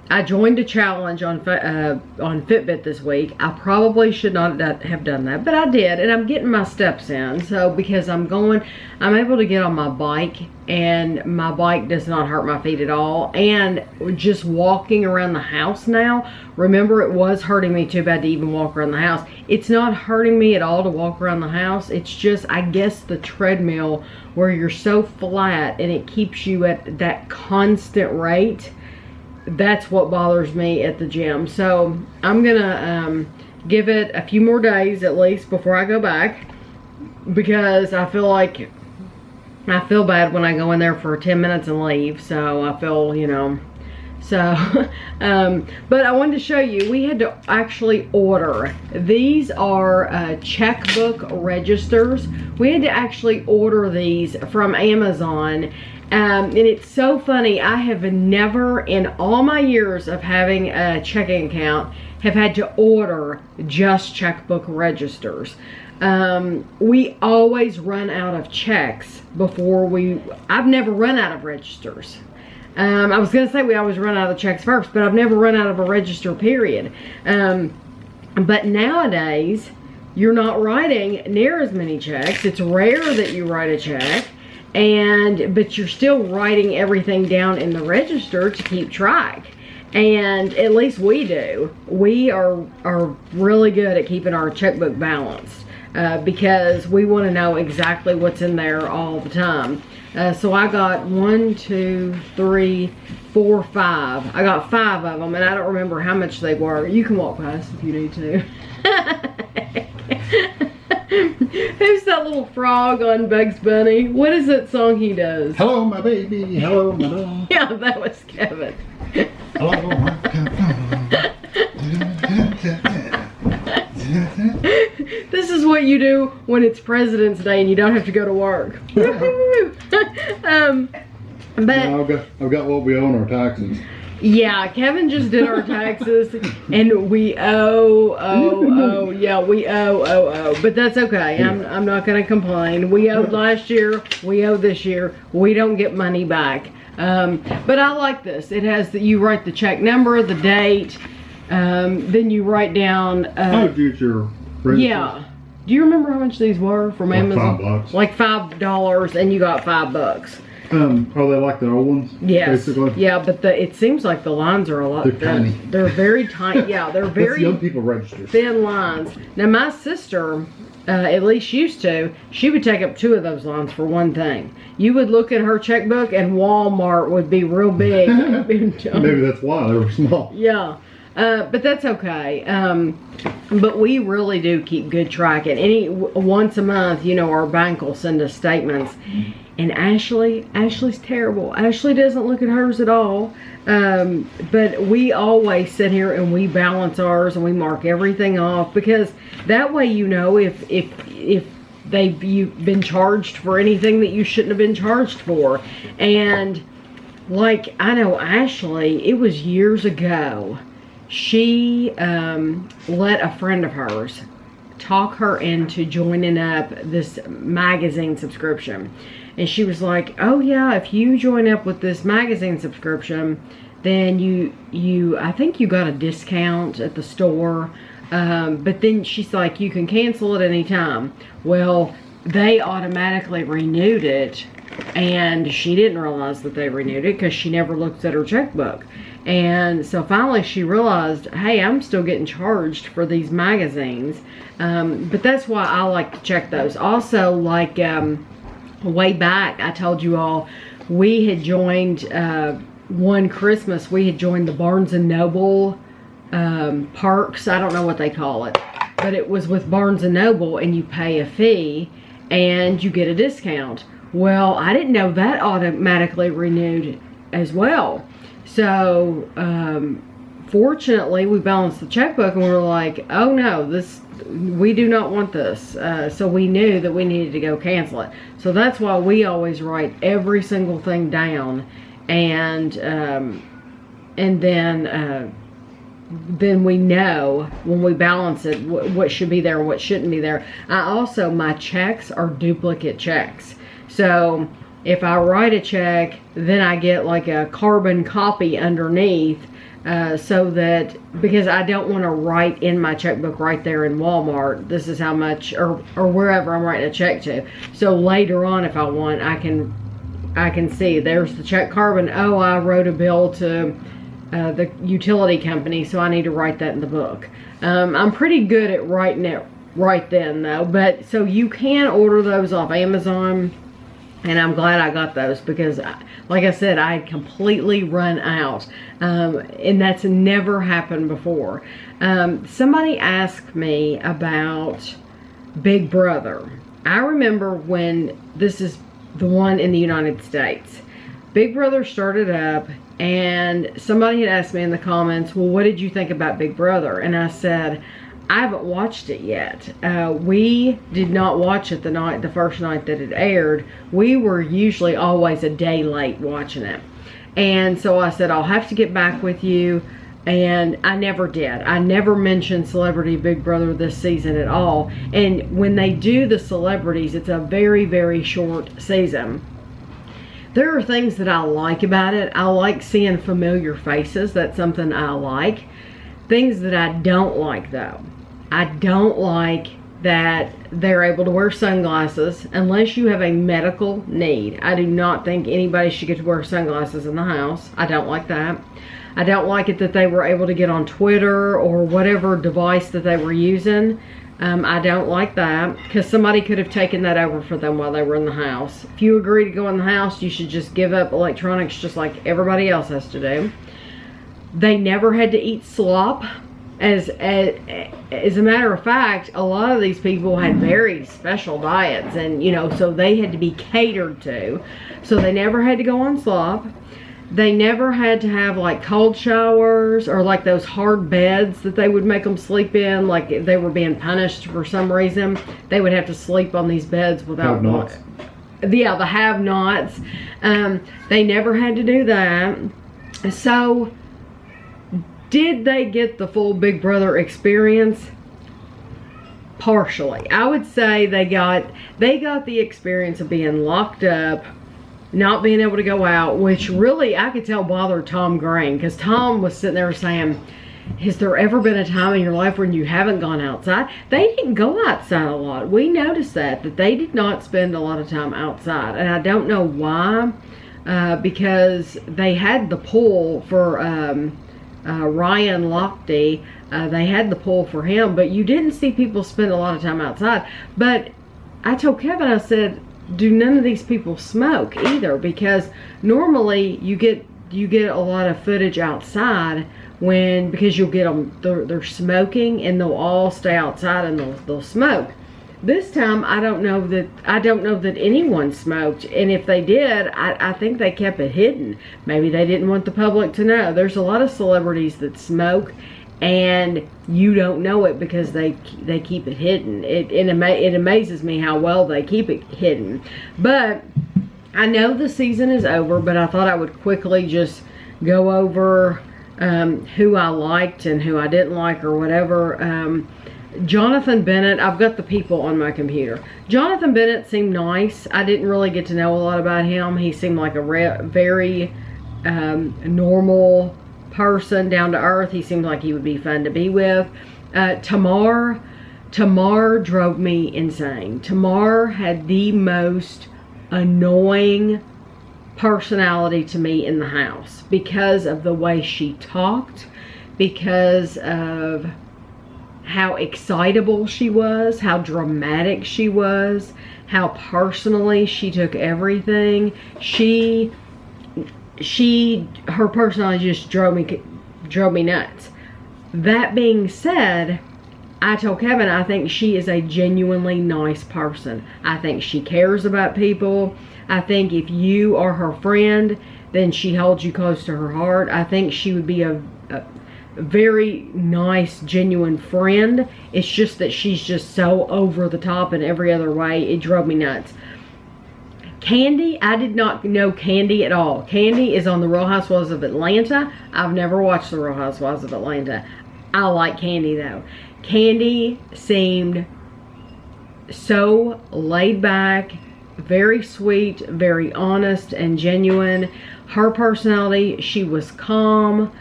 I joined a challenge on Fitbit this week. I probably should not have done that, but I did, and I'm getting my steps in. So because I'm able to get on my bike, and my bike does not hurt my feet at all. And just walking around the house now, remember it was hurting me too bad to even walk around the house. It's not hurting me at all to walk around the house. It's just, I guess, the treadmill where you're so flat and it keeps you at that constant rate. That's what bothers me at the gym. So I'm gonna give it a few more days at least before I go back, because I feel bad when I go in there for 10 minutes and leave. So I feel, you know, so but I wanted to show you, we had to actually order. These are checkbook registers. We had to actually order these from Amazon. And it's so funny, I have never in all my years of having a checking account have had to order just checkbook registers. We always run out of checks before I've never run out of registers. I was gonna say we always run out of checks first, but I've never run out of a register, period. But nowadays, you're not writing near as many checks. It's rare that you write a check. But you're still writing everything down in the register to keep track. And at least we do. We are really good at keeping our checkbook balanced because we want to know exactly what's in there all the time. So I got 1, 2, 3, 4, 5. I got 5 of them, and I don't remember how much they were. You can walk past if you need to. Who's that little frog on Bugs Bunny? What is that song he does? Hello, my baby. Hello, my dog. Yeah, that was Kevin. Hello, my This is what you do when it's President's Day and you don't have to go to work. I've got what we owe on our taxes. Yeah, Kevin just did our taxes, and we owe. Yeah, we owe. But that's okay. I'm not gonna complain. We owed last year. We owe this year. We don't get money back. But I like this. It has you write the check number, the date, then you write down. How did you get your registers? Yeah. Do you remember how much these were from Amazon? $5. Like $5, and you got $5. Are they like the old ones? Yes. Basically? Yeah, but it seems like the lines are a lot They're tiny. They're very tiny. Yeah, they're That's very young people registers. thin lines. Now my sister, at least used to, she would take up 2 of those lines for one thing. You would look at her checkbook and Walmart would be real big. Maybe that's why they were small. Yeah. But that's okay. But we really do keep good track. And once a month, our bank will send us statements. And Ashley's terrible. Ashley doesn't look at hers at all. But we always sit here and we balance ours and we mark everything off, because that way if you've been charged for anything that you shouldn't have been charged for. And like, I know Ashley, it was years ago, she let a friend of hers talk her into joining up this magazine subscription. And she was like, oh yeah, if you join up with this magazine subscription, then I think you got a discount at the store. But then she's like, you can cancel at any time. Well, they automatically renewed it, and she didn't realize that they renewed it because she never looked at her checkbook. And so finally she realized, hey, I'm still getting charged for these magazines. But that's why I like to check those. Also, like, way back, I told you all, we had joined, one Christmas, we had joined the Barnes & Noble Parks. I don't know what they call it. But it was with Barnes & Noble, and you pay a fee, and you get a discount. Well, I didn't know that automatically renewed as well. So, fortunately, we balanced the checkbook, and we were like, oh no, we do not want this. So we knew that we needed to go cancel it. So that's why we always write every single thing down, and then we know when we balance it what should be there and what shouldn't be there. My checks are duplicate checks. So if I write a check, then I get like a carbon copy underneath, so that, because I don't want to write in my checkbook right there in Walmart, this is how much, or wherever I'm writing a check to. So later on, if I want, I can see there's the check carbon. Oh, I wrote a bill to the utility company, so I need to write that in the book. I'm pretty good at writing it right then though. But so you can order those off Amazon. And I'm glad I got those, because, like I said, I had completely run out. And that's never happened before. Somebody asked me about Big Brother. I remember when, this is the one in the United States, Big Brother started up, and somebody had asked me in the comments, well, what did you think about Big Brother? And I said, I haven't watched it yet. We did not watch it the first night that it aired. We were usually always a day late watching it. And so I said, I'll have to get back with you. And I never did. I never mentioned Celebrity Big Brother this season at all. And when they do the celebrities, it's a very, very short season. There are things that I like about it. I like seeing familiar faces. That's something I like. Things that I don't like, though. I don't like that they're able to wear sunglasses unless you have a medical need. I do not think anybody should get to wear sunglasses in the house. I don't like that. I don't like it that they were able to get on Twitter or whatever device that they were using. I don't like that, because somebody could have taken that over for them while they were in the house. If you agree to go in the house, you should just give up electronics just like everybody else has to do. They never had to eat slop. As a matter of fact, a lot of these people had very special diets, and so they had to be catered to. So they never had to go on slop. They never had to have like cold showers or like those hard beds that they would make them sleep in, like if they were being punished for some reason. They would have to sleep on these beds without have-nots. Yeah, the have-nots. They never had to do that. So Did they get the full Big Brother experience? Partially. I would say they got the experience of being locked up, not being able to go out, which really I could tell bothered Tom Green, because Tom was sitting there saying, has there ever been a time in your life when you haven't gone outside? They didn't go outside a lot. We noticed that they did not spend a lot of time outside, and I don't know why, because they had the pool for Ryan Lochte. They had the pool for him, but you didn't see people spend a lot of time outside. But I told Kevin, I said, do none of these people smoke either? Because normally you get a lot of footage outside because you'll get them, they're smoking, and they'll all stay outside and they'll smoke. This time I don't know that anyone smoked, and if they did, I think they kept it hidden. Maybe they didn't want the public to know. There's a lot of celebrities that smoke and you don't know it because they keep it hidden. It amazes me how well they keep it hidden. But I know the season is over, but I thought I would quickly just go over who I liked and who I didn't like or whatever. Jonathan Bennett, I've got the people on my computer. Jonathan Bennett seemed nice. I didn't really get to know a lot about him. He seemed like a very normal person, down to earth. He seemed like he would be fun to be with. Tamar drove me insane. Tamar had the most annoying personality to me in the house because of the way she talked, because of how excitable she was, how dramatic she was, how personally she took everything. Her personality just drove me nuts. That being said, I told Kevin, I think she is a genuinely nice person. I think she cares about people. I think if you are her friend, then she holds you close to her heart. I think she would be a very nice, genuine friend. It's just that she's just so over the top in every other way. It drove me nuts. Candy, I did not know Candy at all. Candy is on the Real Housewives of Atlanta. I've never watched the Real Housewives of Atlanta. I like Candy though. Candy seemed so laid back, very sweet, very honest and genuine. Her personality, she was calm.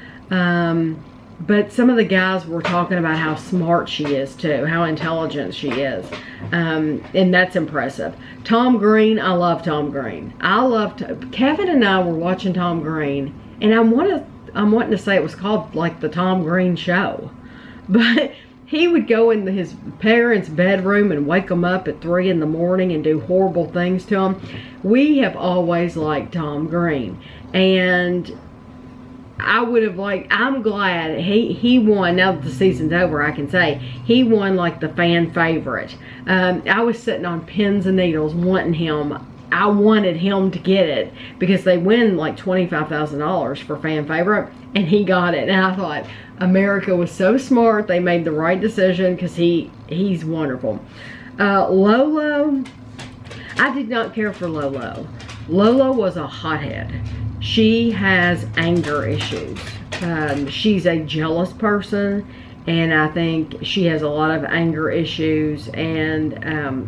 But some of the guys were talking about how smart she is too, how intelligent she is. And that's impressive. Tom Green, I love Tom Green. Kevin and I were watching Tom Green, and I'm wanting to say it was called like the Tom Green Show. But he would go in his parents' bedroom and wake them up at 3 in the morning and do horrible things to them. We have always liked Tom Green, and I'm glad he won. Now that the season's over, I can say he won like the fan favorite. I was sitting on pins and needles wanting him. I wanted him to get it because they win like $25,000 for fan favorite, and he got it. And I thought America was so smart. They made the right decision because he's wonderful. Lolo, I did not care for Lolo. Lolo was a hothead. She has anger issues. She's a jealous person, and I think she has a lot of anger issues, and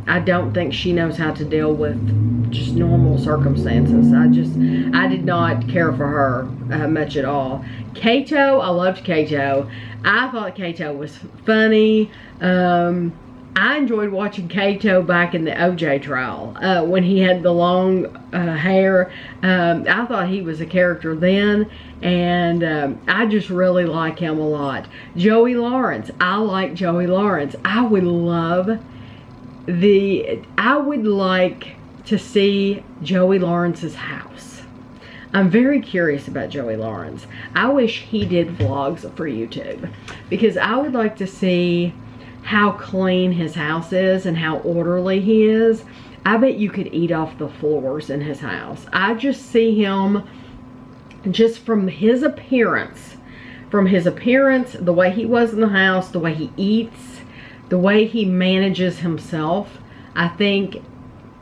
I don't think she knows how to deal with just normal circumstances. I did not care for her much at all. Kato, I loved Kato. I thought Kato was funny. I enjoyed watching Kato back in the OJ trial when he had the long hair. I thought he was a character then, and I just really like him a lot. Joey Lawrence, I like Joey Lawrence. I would like to see Joey Lawrence's house. I'm very curious about Joey Lawrence. I wish he did vlogs for YouTube, because I would like to see how clean his house is and how orderly he is. I bet you could eat off the floors in his house. I just see him, just from his appearance, the way he was in the house, the way he eats, the way he manages himself. I think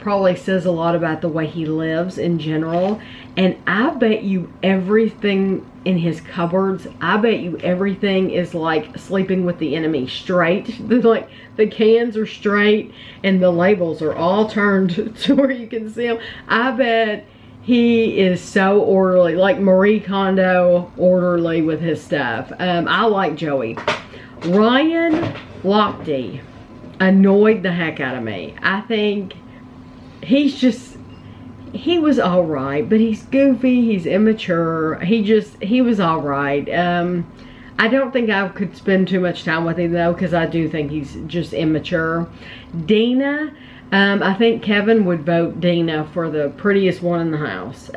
probably says a lot about the way he lives in general. And I bet you everything in his cupboards, I bet you everything is like Sleeping with the Enemy, straight. Like the cans are straight and the labels are all turned to where you can see them. I bet he is so orderly, like Marie Kondo orderly with his stuff. I like Joey. Ryan Lochte annoyed the heck out of me. I think he was all right, but he's goofy, he's immature, he was all right. I don't think I could spend too much time with him though, because I do think he's just immature. Dina, I think Kevin would vote Dina for the prettiest one in the house.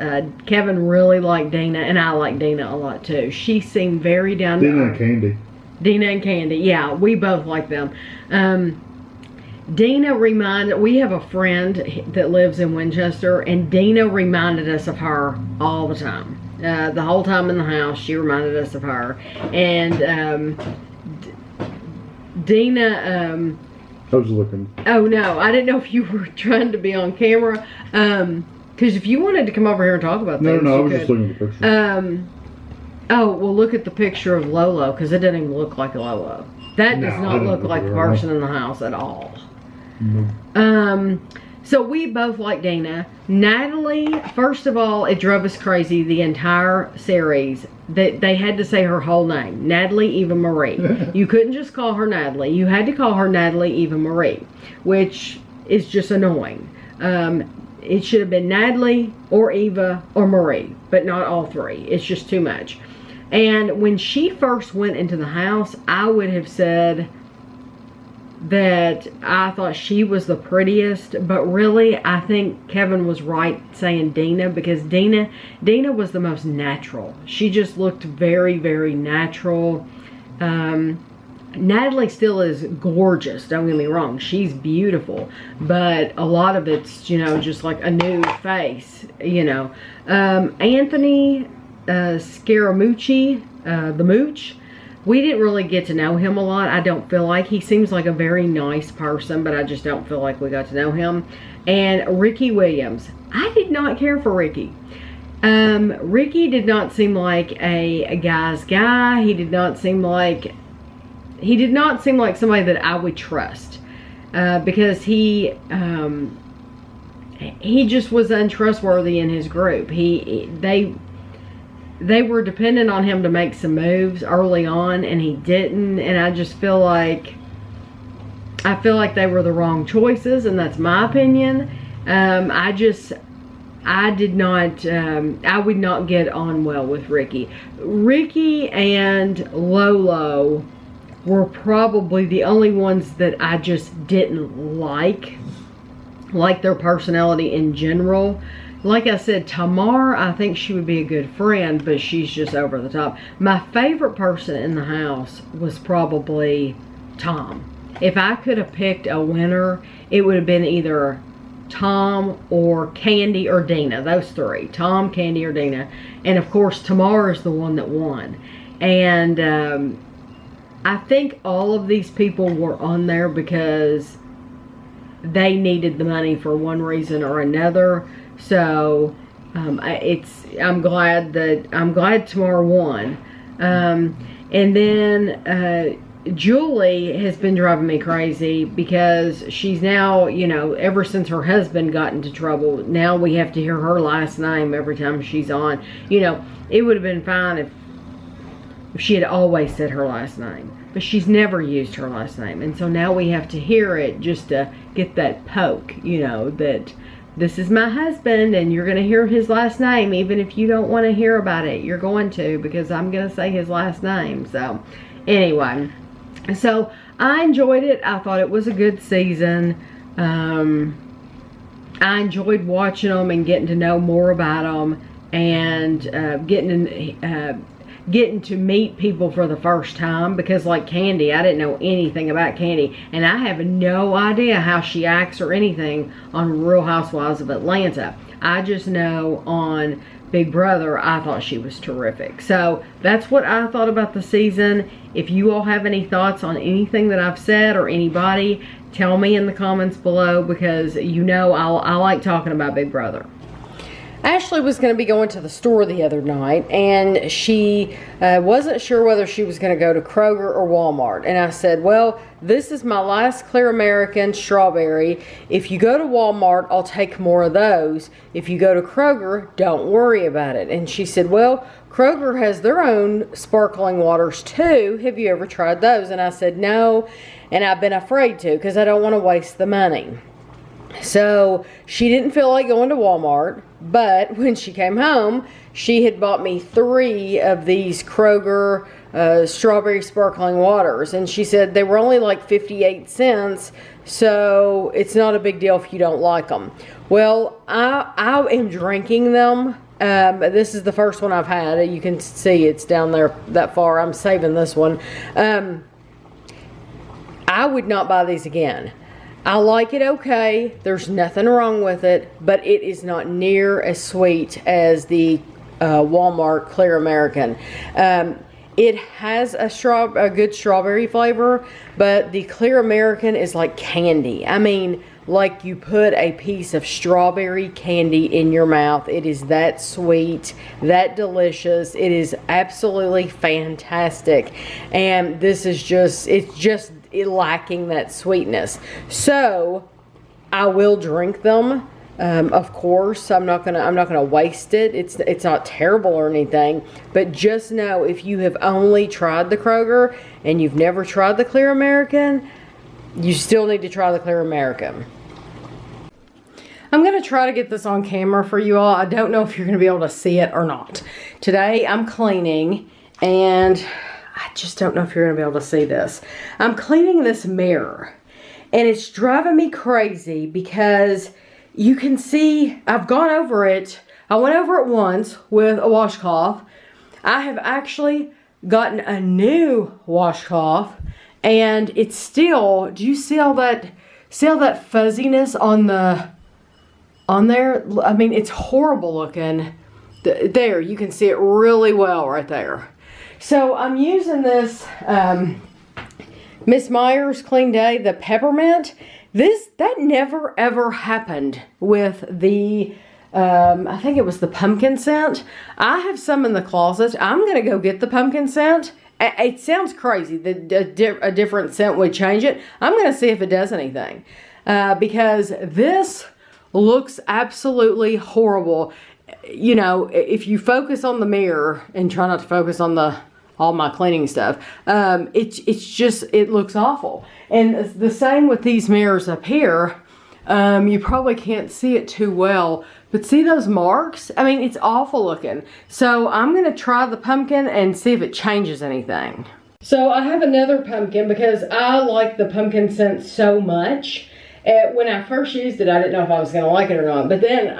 Kevin really liked Dina, and I like Dina a lot too. She seemed very down to earth. Dina and Candy. Dina and Candy, yeah, we both like them. Dina we have a friend that lives in Winchester, and Dina reminded us of her all the time. The whole time in the house, she reminded us of her. And Dina, I was looking. oh no, I didn't know if you were trying to be on camera. Because if you wanted to come over here and talk about things, No, I was just looking at the picture. Oh, well, look at the picture of Lolo, because it doesn't even look like Lolo. That does not look like the person in the house at all. No. So we both like Dana. Natalie, first of all, it drove us crazy the entire series that they had to say her whole name. Natalie Eva Marie. You couldn't just call her Natalie. You had to call her Natalie Eva Marie, which is just annoying. It should have been Natalie or Eva or Marie, but not all three. It's just too much. And when she first went into the house, I would have said that I thought she was the prettiest, but really I think Kevin was right saying Dina, because Dina was the most natural. She just looked very, very natural. Natalie still is gorgeous, don't get me wrong, she's beautiful, but a lot of it's, you know, just like a new face, you know. Anthony Scaramucci, the Mooch, we didn't really get to know him a lot. I don't feel like. He seems like a very nice person, but I just don't feel like we got to know him. And Ricky Williams, I did not care for Ricky. Ricky did not seem like a guy's guy. He did not seem like somebody that I would trust, because he just was untrustworthy in his group. They were dependent on him to make some moves early on, and he didn't. And I just feel like they were the wrong choices, and that's my opinion. I would not get on well with Ricky. Ricky and Lolo were probably the only ones that I just didn't like their personality in general. Like I said, Tamar, I think she would be a good friend, but she's just over the top. My favorite person in the house was probably Tom. If I could have picked a winner, it would have been either Tom or Candy or Dina. Those three. Tom, Candy, or Dina. And of course, Tamar is the one that won. And I think all of these people were on there because they needed the money for one reason or another. So I'm glad Tamar won. And then Julie has been driving me crazy, because she's now, you know, ever since her husband got into trouble, now we have to hear her last name every time she's on. You know, it would have been fine if she had always said her last name, but she's never used her last name, and so now we have to hear it just to get that poke, you know, that this is my husband and you're going to hear his last name. Even if you don't want to hear about it, you're going to, because I'm going to say his last name. So anyway, so I enjoyed it. I thought it was a good season. I enjoyed watching them and getting to know more about them, and getting to meet people for the first time, because like Candy, I didn't know anything about Candy, and I have no idea how she acts or anything on Real Housewives of Atlanta. I just know on Big Brother, I thought she was terrific. So that's what I thought about the season. If you all have any thoughts on anything that I've said or anybody, tell me in the comments below, because you know I like talking about Big Brother. Ashley was going to be going to the store the other night, and she wasn't sure whether she was going to go to Kroger or Walmart. And I said, well, this is my last Clear American strawberry. If you go to Walmart, I'll take more of those. If you go to Kroger, don't worry about it. And she said, well, Kroger has their own sparkling waters too. Have you ever tried those? And I said, no, and I've been afraid to, because I don't want to waste the money. So she didn't feel like going to Walmart, but when she came home, she had bought me 3 of these Kroger strawberry sparkling waters, and she said they were only like 58 cents, so it's not a big deal if you don't like them. Well, I am drinking them. This is the first one I've had. You can see it's down there that far. I'm saving this one. I would not buy these again. I like it okay. There's nothing wrong with it, but it is not near as sweet as the Walmart Clear American. It has a good strawberry flavor, but the Clear American is like candy. I mean, like you put a piece of strawberry candy in your mouth. It is that sweet, that delicious. It is absolutely fantastic. And this is just, it's just lacking that sweetness. So I will drink them. Of course, I'm not gonna waste it. It's not terrible or anything, but just know, if you have only tried the Kroger and you've never tried the Clear American, you still need to try the Clear American. I'm gonna try to get this on camera for you all. I don't know if you're gonna be able to see it or not. Today I'm cleaning, and I just don't know if you're gonna be able to see this. I'm cleaning this mirror, and it's driving me crazy because you can see I've gone over it. I went over it once with a washcloth. I have actually gotten a new washcloth, and it's still, do you see all that fuzziness on there? I mean, it's horrible looking. There, you can see it really well right there. So I'm using this Miss Meyer's Clean Day, the peppermint. That never ever happened with the, I think it was the pumpkin scent. I have some in the closet. I'm going to go get the pumpkin scent. It sounds crazy that a different scent would change it. I'm going to see if it does anything. Because this looks absolutely horrible. You know, if you focus on the mirror and try not to focus on all my cleaning stuff, it looks awful. And the same with these mirrors up here. You probably can't see it too well, but see those marks? I mean, it's awful looking. So I'm gonna try the pumpkin and see if it changes anything. So I have another pumpkin because I like the pumpkin scent so much. When I first used it, I didn't know if I was gonna like it or not, but then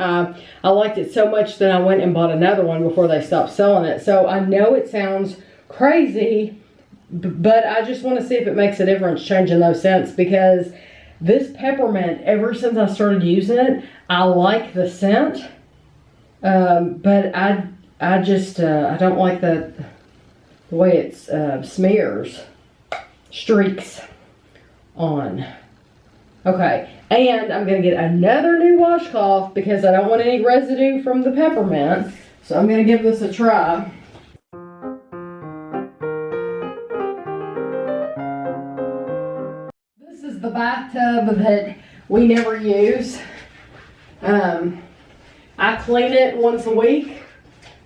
I liked it so much that I went and bought another one before they stopped selling it. So I know it sounds crazy, but I just want to see if it makes a difference changing those scents, because this peppermint, ever since I started using it, I like the scent, but I don't like the way it smears, streaks on. Okay, and I'm going to get another new washcloth because I don't want any residue from the peppermint, so I'm going to give this a try. The bathtub that we never use. I clean it once a week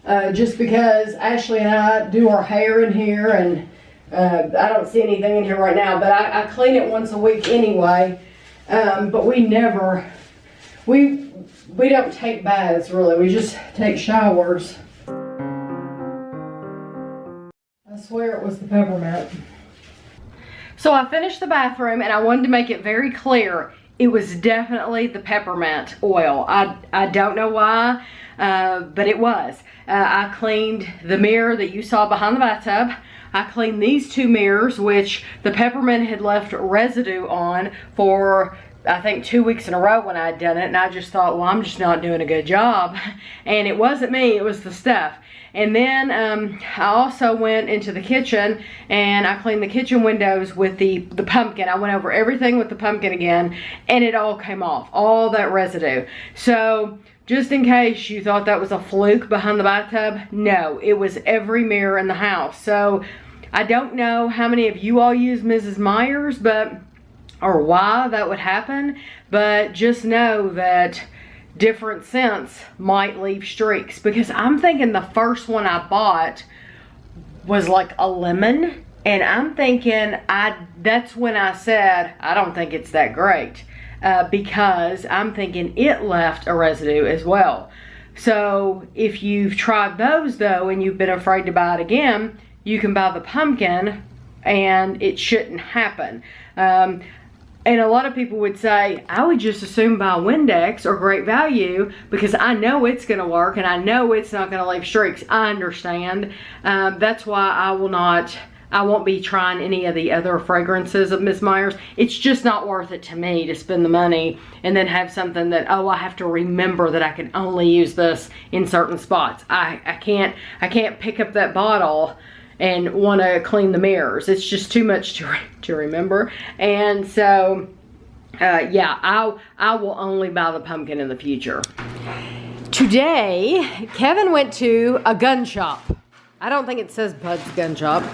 just because Ashley and I do our hair in here, and I don't see anything in here right now, but I clean it once a week anyway. But we don't take baths really, we just take showers. I swear it was the peppermint. So I finished the bathroom, and I wanted to make it very clear it was definitely the peppermint oil. I don't know why, but it was. I cleaned the mirror that you saw behind the bathtub. I cleaned these 2 mirrors, which the peppermint had left residue on for I think 2 weeks in a row when I'd done it, and I just thought, well, I'm just not doing a good job. And it wasn't me, it was the stuff. And then I also went into the kitchen and I cleaned the kitchen windows with the pumpkin. I went over everything with the pumpkin again, and it all came off, all that residue. So just in case you thought that was a fluke behind the bathtub, no, it was every mirror in the house. So I don't know how many of you all use Mrs. Meyer's, or why that would happen, but just know that different scents might leave streaks, because I'm thinking the first one I bought was like a lemon, and I'm thinking that's when I said I don't think it's that great, because I'm thinking it left a residue as well. So if you've tried those though and you've been afraid to buy it again, you can buy the pumpkin and it shouldn't happen. And a lot of people would say, I would just assume buy Windex or Great Value because I know it's going to work and I know it's not going to leave streaks. I understand. That's why I won't be trying any of the other fragrances of Miss Meyer's. It's just not worth it to me to spend the money and then have something that, oh, I have to remember that I can only use this in certain spots. I can't pick up that bottle and want to clean the mirrors. It's just too much to remember. And so, yeah, I will only buy the pumpkin in the future. Today, Kevin went to a gun shop. I don't think it says Bud's Gun Shop.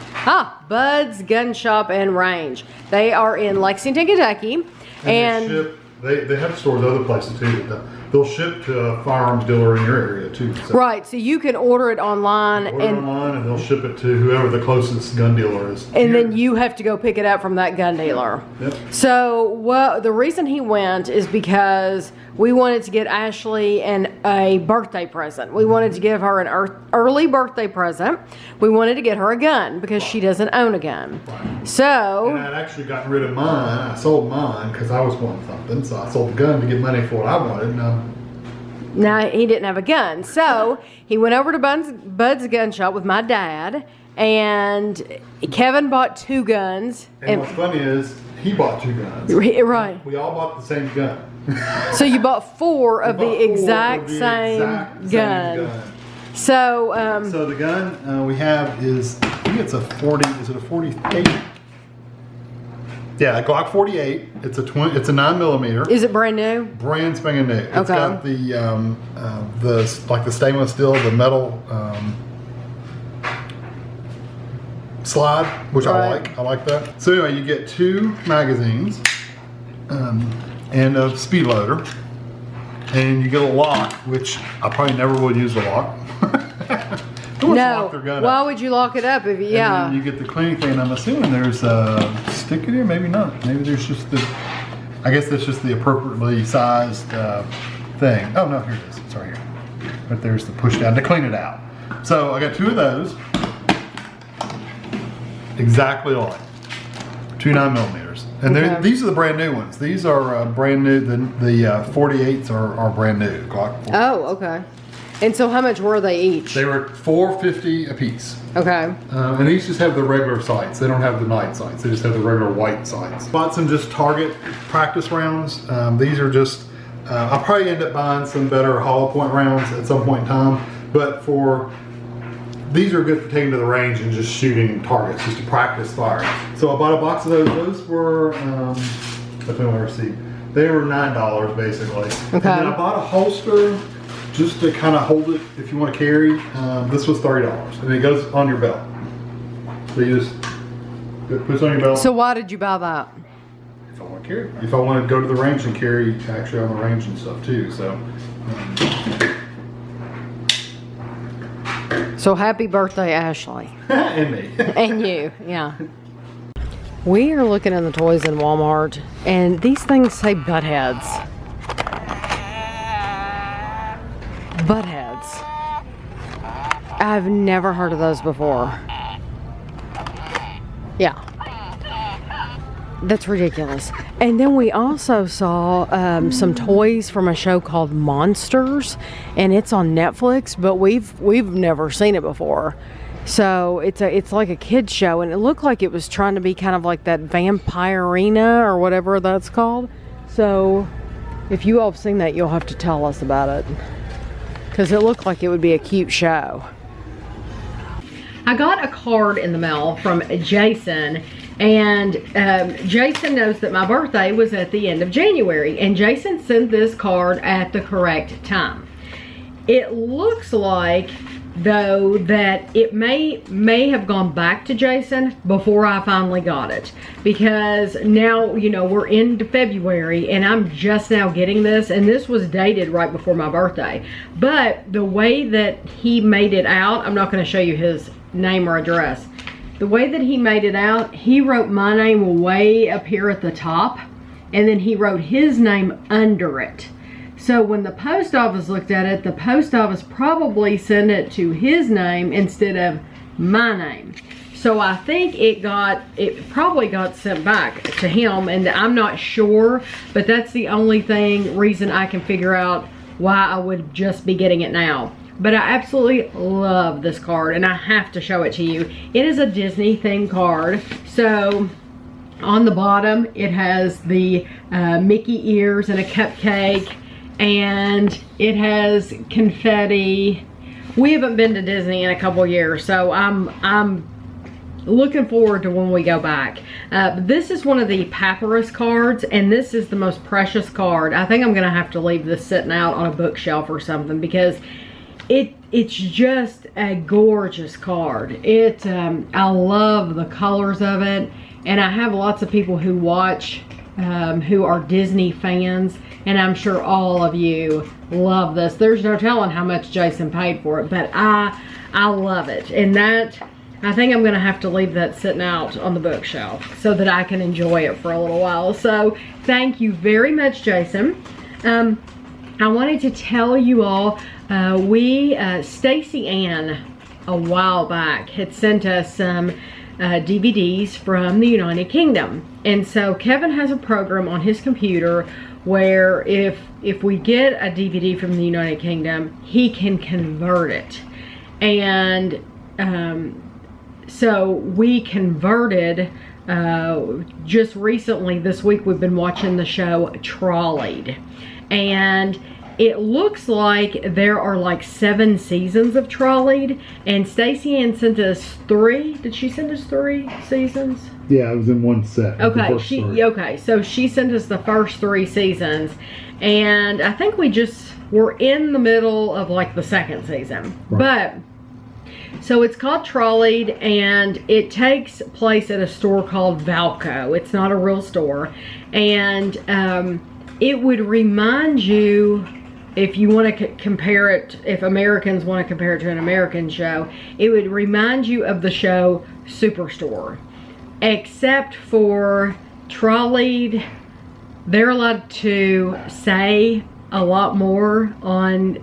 Bud's Gun Shop and Range. They are in Lexington, Kentucky. And they have stores other places too. But they'll ship to a firearms dealer in your area too. So. Right, so you can order it online. And they'll ship it to whoever the closest gun dealer is. And then you have to go pick it up from that gun dealer. Yep. So the reason he went is because we wanted to get Ashley a birthday present. We wanted to give her an early birthday present. We wanted to get her a gun because she doesn't own a gun. Right. So. And I'd actually gotten rid of mine. I sold mine because I was wanting something. So I sold the gun to get money for what I wanted. Now he didn't have a gun. So he went over to Bud's Gun Shop with my dad, and Kevin bought 2 guns. And what's funny is he bought 2 guns. Right. We all bought the same gun. So you bought 4 of the exact same gun. So so the gun we have is, I think it's a 40. Is it a 48? Yeah, a Glock 48. It's a 9mm. Is it brand new? Brand spanking new. It's Okay. got the stainless steel, the metal slide, which I like. I like that. So anyway, you get 2 magazines and a speed loader, and you get a lock, which I probably never would use the lock. No. Why would you lock it up if yeah? And then you get the cleaning thing. And I'm assuming there's a stick in here. Maybe not. Maybe there's just I guess that's just the appropriately sized thing. Oh no, here it is. It's right here. But there's the push down to clean it out. So I got 2 of those. Exactly alike. 2 9mm. And these are the brand new ones. These are brand new. The 48s are brand new. Glock 48s. Oh, okay. And so how much were they each? They were $4.50 a piece. Okay. And these just have the regular sights. They don't have the night sights. They just have the regular white sights. Bought some just Target practice rounds. These are just, I'll probably end up buying some better hollow point rounds at some point in time. But these are good for taking to the range and just shooting targets, just to practice fire. So I bought a box of those. Those were, they were $9 basically. Okay. And then I bought a holster just to kind of hold it if you want to carry. This was $30, and it goes on your belt. So you just put it on your belt. So why did you buy that? If I want to carry. If I want to go to the range and carry actually on the range and stuff too. So happy birthday, Ashley. And me. And you, yeah. We are looking in the toys in Walmart, and these things say butt heads. Butt heads. I've never heard of those before. Yeah. That's ridiculous. And then we also saw some toys from a show called Monsters, and it's on Netflix, but we've never seen it before. So it's like a kid's show, and it looked like it was trying to be kind of like that Vampirina or whatever that's called. So if you all have seen that, you'll have to tell us about it, because it looked like it would be a cute show. I got a card in the mail from Jason, and Jason knows that my birthday was at the end of January, and Jason sent this card at the correct time. It looks like, though, that it may have gone back to Jason before I finally got it, because now, you know, we're into February and I'm just now getting this, and this was dated right before my birthday. But the way that he made it out, I'm not going to show you his name or address. The way that he made it out, he wrote my name way up here at the top, and then he wrote his name under it. So when the post office looked at it, the post office probably sent it to his name instead of my name. So I think it probably got sent back to him, and I'm not sure, but that's the only reason I can figure out why I would just be getting it now. But I absolutely love this card, and I have to show it to you. It is a Disney themed card. So on the bottom, it has the Mickey ears and a cupcake, and it has confetti. We haven't been to Disney in a couple years, so I'm looking forward to when we go back. This is one of the papyrus cards, and this is the most precious card. I think I'm gonna have to leave this sitting out on a bookshelf or something, because it's just a gorgeous card. I love the colors of it, and I have lots of people who watch who are Disney fans, and I'm sure all of you love this. There's no telling how much Jason paid for it, but I love it. And I think I'm gonna have to leave that sitting out on the bookshelf so that I can enjoy it for a little while. So thank you very much, Jason. I wanted to tell you all, Stacy Ann a while back had sent us some DVDs from the United Kingdom. And so Kevin has a program on his computer where if we get a DVD from the United Kingdom, he can convert it. And so we converted, just recently this week we've been watching the show Trolleyed. And it looks like there are like 7 seasons of Trolleyed, and Stacy Ann sent us 3. Did she send us 3 seasons? Yeah, it was in one set. Okay, so she sent us the first 3 seasons, and I think we're in the middle of like the 2nd season. Right. But so it's called Trolleyed, and it takes place at a store called Valco. It's not a real store, and it would remind you, if you want to compare it, if Americans want to compare it to an American show, it would remind you of the show Superstore. Except for Trolleyed, they're allowed to say a lot more on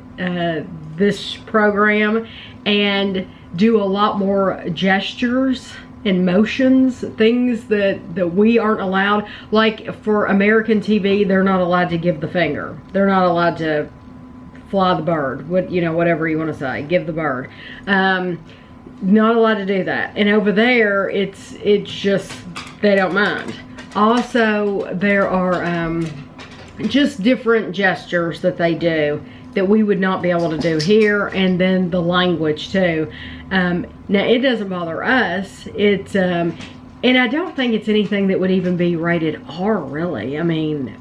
this program and do a lot more gestures and motions, things that we aren't allowed. Like for American TV, they're not allowed to give the finger. They're not allowed to fly the bird, whatever you want to say, give the bird. Not allowed to do that. And over there, it's just, they don't mind. Also, there are just different gestures that they do that we would not be able to do here, and then the language too. Now it doesn't bother us. It's and I don't think it's anything that would even be rated R, really. I mean,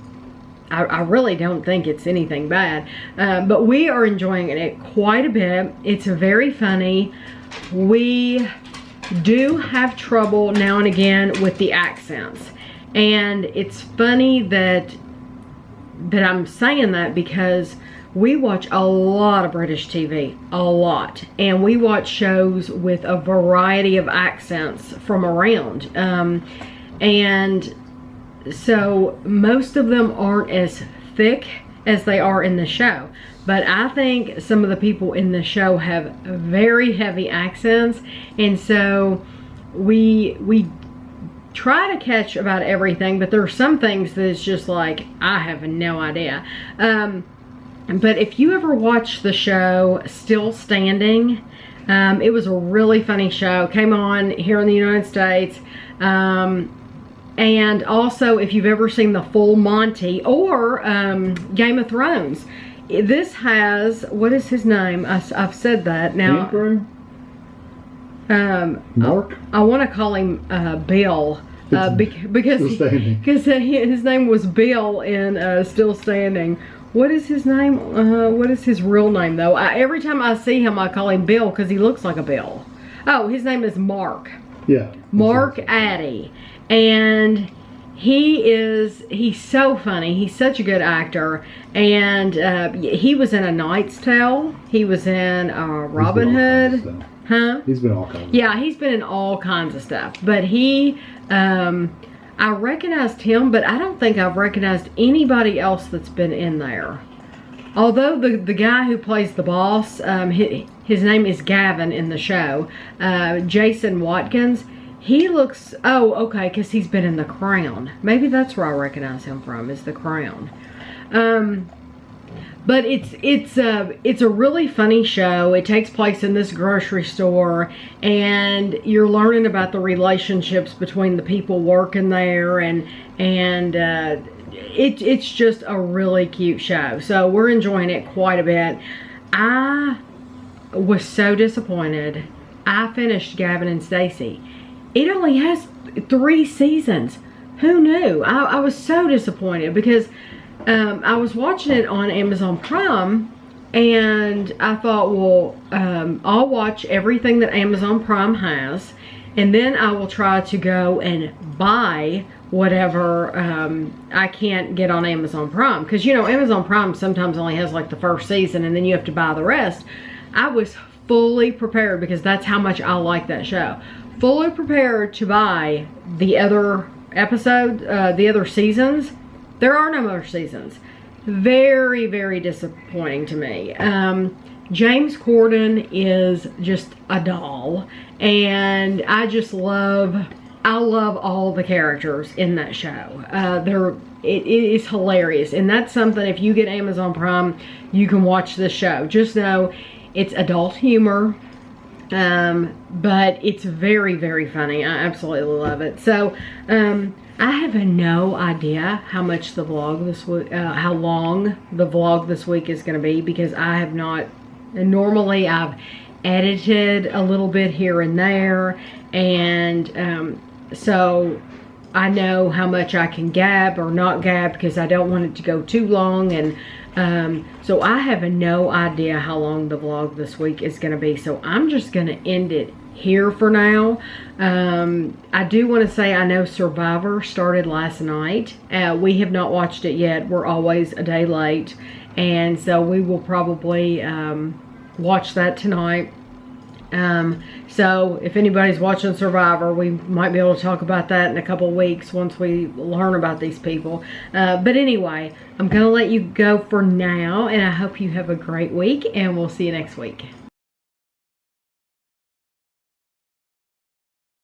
I really don't think it's anything bad, but we are enjoying it quite a bit. It's very funny. We do have trouble now and again with the accents, and it's funny that I'm saying that, because we watch a lot of British TV, a lot, and we watch shows with a variety of accents from around, and so most of them aren't as thick as they are in the show. But I think some of the people in the show have very heavy accents, and so we try to catch about everything, but there are some things that it's just like, I have no idea. But if you ever watch the show Still Standing, it was a really funny show. Came on here in the United States. And also, if you've ever seen the full Monty or Game of Thrones, this has, what is his name? I've said that now. Mark? I want to call him Bill. Because his name was Bill in Still Standing. What is his name? What is his real name, though? Every time I see him, I call him Bill because he looks like a Bill. Oh, his name is Mark. Yeah. Mark Addy. And he's so funny. He's such a good actor. And he was in A Knight's Tale. He was in Robin Hood. Huh? He's been all kinds of Yeah, he's been in all kinds of stuff. But he, I recognized him, but I don't think I've recognized anybody else that's been in there. Although the guy who plays the boss, his name is Gavin in the show, Jason Watkins. He looks, oh, okay, because he's been in The Crown. Maybe that's where I recognize him from, is The Crown. But it's a really funny show. It takes place in this grocery store, and you're learning about the relationships between the people working there, and it's just a really cute show. So we're enjoying it quite a bit. I was so disappointed. I finished Gavin and Stacey. It only has 3 seasons. Who knew? I was so disappointed because I was watching it on Amazon Prime, and I thought, well, I'll watch everything that Amazon Prime has, and then I will try to go and buy whatever I can't get on Amazon Prime. Because, you know, Amazon Prime sometimes only has like the first season, and then you have to buy the rest. I was fully prepared, because that's how much I like that show. Fully prepared to buy the other episode, the other seasons. There are no more seasons. Very, very disappointing to me. James Corden is just a doll, and I love all the characters in that show. It is hilarious, and that's something, if you get Amazon Prime, you can watch this show. Just know it's adult humor, but it's very, very funny. I absolutely love it. So, I have no idea how much the vlog this week, how long the vlog this week is going to be, because I have not, normally I've edited a little bit here and there, and so I know how much I can gab or not gab, because I don't want it to go too long, and so I have no idea how long the vlog this week is going to be, so I'm just going to end it here for now. I do want to say, I know Survivor started last night. We have not watched it yet. We're always a day late, and so we will probably watch that tonight. So if anybody's watching Survivor, we might be able to talk about that in a couple of weeks once we learn about these people. But anyway, I'm gonna let you go for now, and I hope you have a great week, and we'll see you next week.